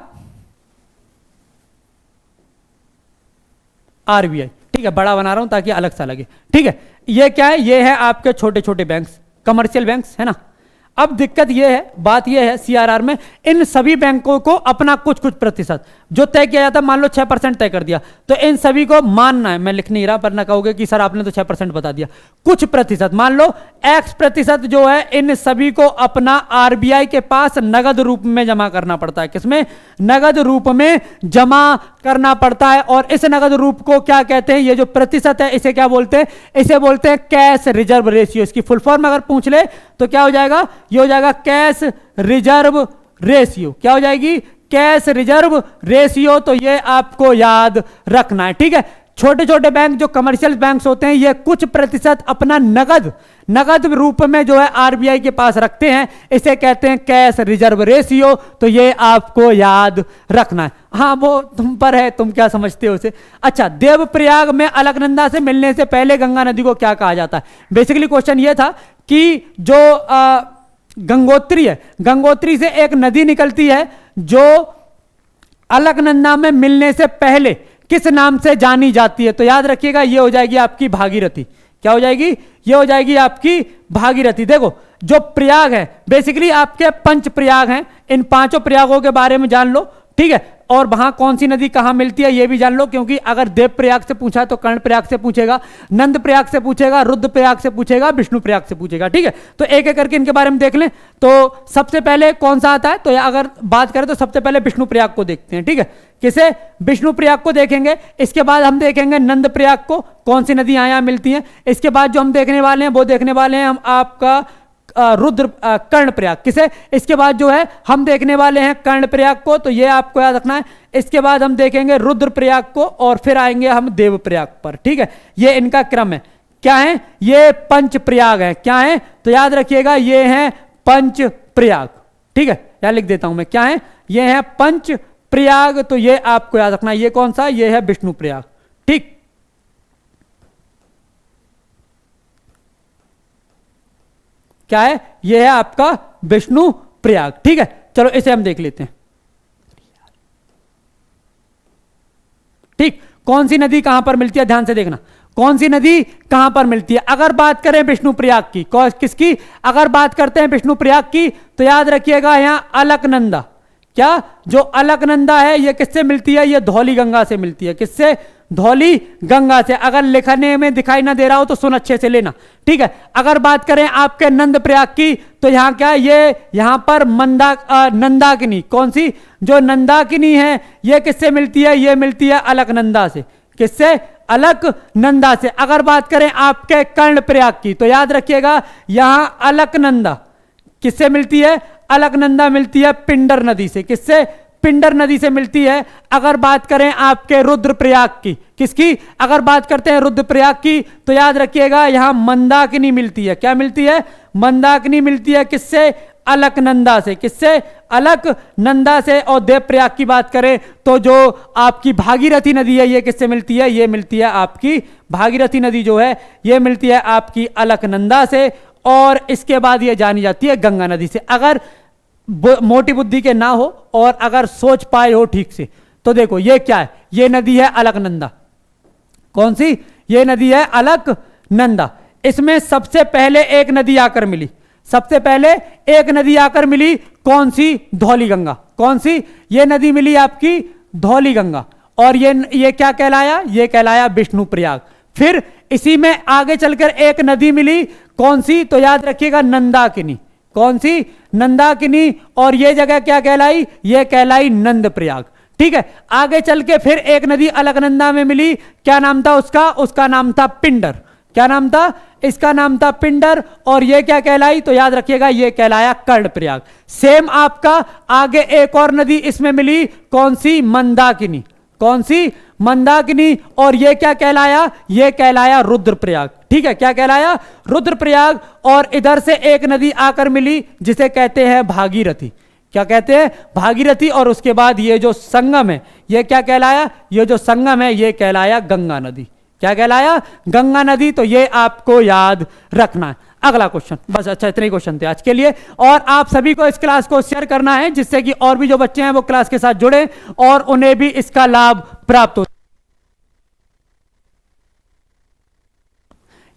आरबीआई, ठीक है। बड़ा बना रहा हूं ताकि अलग सा लगे, ठीक है। ये क्या है? ये है आपके छोटे छोटे बैंक्स, कमर्शियल बैंक्स, है ना। अब दिक्कत ये है, बात ये है सीआरआर में, इन सभी बैंकों को अपना कुछ कुछ प्रतिशत जो तय किया जाता है, मान लो 6% तय कर दिया, तो इन सभी को मानना है। मैं लिख नहीं रहा, पर ना कहोगे कि सर आपने तो 6% बता दिया। कुछ प्रतिशत, मान लो X प्रतिशत जो है, इन सभी को अपना आरबीआई के पास नगद रूप में जमा करना पड़ता है। किसमें? नगद रूप में जमा करना पड़ता है। और इस नगद रूप को क्या कहते हैं? ये जो प्रतिशत है इसे क्या बोलते हैं? इसे बोलते हैं कैश रिजर्व रेशियो। इसकी फुल फॉर्म अगर पूछ ले तो क्या हो जाएगा? ये हो जाएगा कैश रिजर्व रेशियो। क्या हो जाएगी? Cash reserve ratio. तो ये आपको याद रखना है, ठीक है। छोटे छोटे बैंक जो कमर्शियल बैंक्स होते हैं, ये कुछ प्रतिशत अपना नगद रूप में जो है आरबीआई के पास रखते हैं, इसे कहते हैं कैश रिजर्व रेशियो। तो ये आपको याद रखना है। हाँ, वो तुम पर है, तुम क्या समझते हो उसे। अच्छा, देवप्रयाग में अलकनंदा से मिलने से पहले गंगा नदी को क्या कहा जाता है? बेसिकली क्वेश्चन ये था कि जो गंगोत्री है, गंगोत्री से एक नदी निकलती है जो अलकनंदा में मिलने से पहले किस नाम से जानी जाती है? तो याद रखिएगा ये हो जाएगी आपकी भागीरथी। क्या हो जाएगी? ये हो जाएगी आपकी भागीरथी। देखो जो प्रयाग है, बेसिकली आपके 5 प्रयाग हैं, इन 5 प्रयागों के बारे में जान लो, ठीक है। और वहां कौन सी नदी कहां मिलती है ये भी जान लो, क्योंकि अगर देव प्रयाग से पूछा तो कर्ण प्रयाग से पूछेगा, नंद प्रयाग से पूछेगा, रुद्र प्रयाग से पूछेगा, विष्णु प्रयाग से पूछेगा, ठीक है। तो एक एक करके इनके बारे में देख लें। तो सबसे पहले कौन सा आता है? तो अगर बात करें तो सबसे पहले विष्णु प्रयाग को देखते हैं, ठीक है। किसे? विष्णु प्रयाग को देखेंगे। इसके बाद हम देखेंगे नंद प्रयाग को, कौन सी नदियां यहां मिलती हैं। इसके बाद जो हम देखने वाले हैं वो देखने वाले हैं हम आपका रुद्र कर्ण प्रयाग। किसे? इसके बाद जो है हम देखने वाले हैं कर्ण प्रयाग को, तो ये आपको याद रखना है। इसके बाद हम देखेंगे रुद्र प्रयाग को और फिर आएंगे हम देव प्रयाग पर, ठीक है। ये इनका क्रम है। क्या है? ये 5 प्रयाग है। क्या है? तो याद रखिएगा ये हैं 5 प्रयाग, ठीक है। यहां लिख देता हूं मैं, क्या है? ये हैं 5 प्रयाग। तो ये आपको याद रखना है। ये कौन सा? ये है विष्णु प्रयाग, ठीक। क्या है? ये है आपका विष्णु प्रयाग, ठीक है। चलो इसे हम देख लेते हैं, ठीक। कौन सी नदी कहां पर मिलती है? ध्यान से देखना, कौन सी नदी कहां पर मिलती है। अगर बात करें विष्णु प्रयाग की, किसकी? अगर बात करते हैं विष्णु प्रयाग की तो याद रखिएगा यहां अलकनंदा। क्या? जो अलकनंदा है ये किससे मिलती है? ये धौली गंगा से मिलती है। किससे? धौली गंगा से। अगर लिखने में दिखाई ना दे रहा हो तो सुन अच्छे से लेना, ठीक है। अगर बात करें आपके नंद प्रयाग की तो यहां क्या है? ये यहां पर नंदाकिनी, कौन सी? जो नंदाकिनी है ये किससे मिलती है? ये मिलती है अलकनंदा से। किससे? अलकनंदा से। अगर बात करें आपके कर्ण प्रयाग की तो याद रखिएगा यहां अलकनंदा किससे मिलती है? अलकनंदा मिलती है पिंडर नदी से। किससे? पिंडर नदी से मिलती है। अगर बात करें आपके रुद्रप्रयाग की, किसकी? अगर बात करते हैं रुद्रप्रयाग की तो याद रखिएगा यहां मंदाकिनी मिलती है। क्या मिलती है? मंदाकिनी मिलती है। किससे? अलकनंदा से। किससे? अलकनंदा से। और देवप्रयाग की बात करें तो जो आपकी भागीरथी नदी है ये किससे मिलती है? ये मिलती है आपकी भागीरथी नदी जो है ये मिलती है आपकी अलकनंदा से। और इसके बाद ये जानी जाती है गंगा नदी से। अगर मोटी बुद्धि के ना हो और अगर सोच पाए हो ठीक से तो देखो ये क्या है? ये नदी है अलकनंदा, कौन सी? ये नदी है अलकनंदा। इसमें सबसे पहले एक नदी आकर मिली, सबसे पहले एक नदी आकर मिली, कौन सी? धौली गंगा। कौन सी? ये नदी मिली आपकी धौली गंगा। और ये क्या कहलाया? ये कहलाया विष्णु प्रयाग। फिर इसी में आगे चलकर एक नदी मिली, कौन सी? तो याद रखिएगा नंदाकिनी। कौन सी? नंदाकिनी। और ये जगह क्या कहलाई? ये कहलाई नंद प्रयाग। ठीक है, आगे चल के फिर एक नदी अलकनंदा में मिली, क्या नाम था उसका? उसका नाम था पिंडर। क्या नाम था? इसका नाम था पिंडर। और ये क्या कहलाई? तो याद रखिएगा ये कहलाया कर्णप्रयाग। सेम आपका आगे एक और नदी इसमें मिली, कौन सी? मंदाकिनी। कौन सी? मंदाकिनी। और ये क्या कहलाया? ये कहलाया रुद्रप्रयाग। ठीक है, क्या कहलाया? रुद्रप्रयाग। और इधर से एक नदी आकर मिली जिसे कहते हैं भागीरथी। क्या कहते हैं? भागीरथी। और उसके बाद ये जो संगम है, ये क्या कहलाया? ये जो संगम है ये कहलाया गंगा नदी। क्या कहलाया? गंगा नदी। तो ये आपको याद रखना है। अगला क्वेश्चन, बस अच्छा इतने ही क्वेश्चन थे आज के लिए। और आप सभी को इस क्लास को शेयर करना है जिससे कि और भी जो बच्चे हैं वो क्लास के साथ जुड़े और उन्हें भी इसका लाभ प्राप्त हो।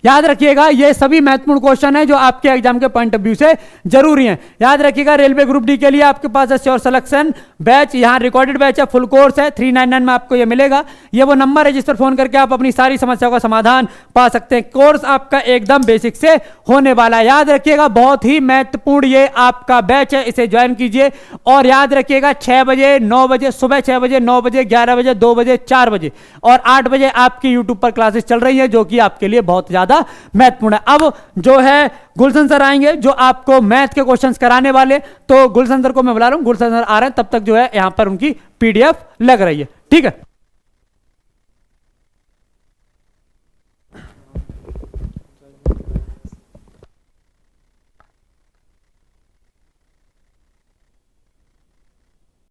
याद रखिएगा ये सभी महत्वपूर्ण क्वेश्चन है जो आपके एग्जाम के पॉइंट ऑफ व्यू से जरूरी हैं। याद रखिएगा रेलवे ग्रुप डी के लिए आपके पास है श्योर सिलेक्शन बैच, यहां रिकॉर्डेड बैच है, फुल कोर्स है, 399 में आपको ये मिलेगा। ये वो नंबर है जिस पर फोन करके आप अपनी सारी समस्याओं का समाधान पा सकते हैं। कोर्स आपका एकदम बेसिक से होने वाला है। याद रखिएगा बहुत ही महत्वपूर्ण ये आपका बैच है, इसे ज्वाइन कीजिए। और याद रखिएगा 6 बजे, 9 बजे, सुबह 6 बजे, 9 बजे, 11 बजे, 2 बजे, 4 बजे और 8 बजे आपकी यूट्यूब पर क्लासेस चल रही है जो कि आपके लिए बहुत ज्यादा महत्वपूर्ण है। अब जो है गुलशन सर आएंगे जो आपको मैथ के क्वेश्चंस कराने वाले, तो गुलशन सर को मैं बुला रहा हूं, गुलशन सर आ रहे हैं, तब तक जो है यहां पर उनकी पीडीएफ लग रही है। ठीक है।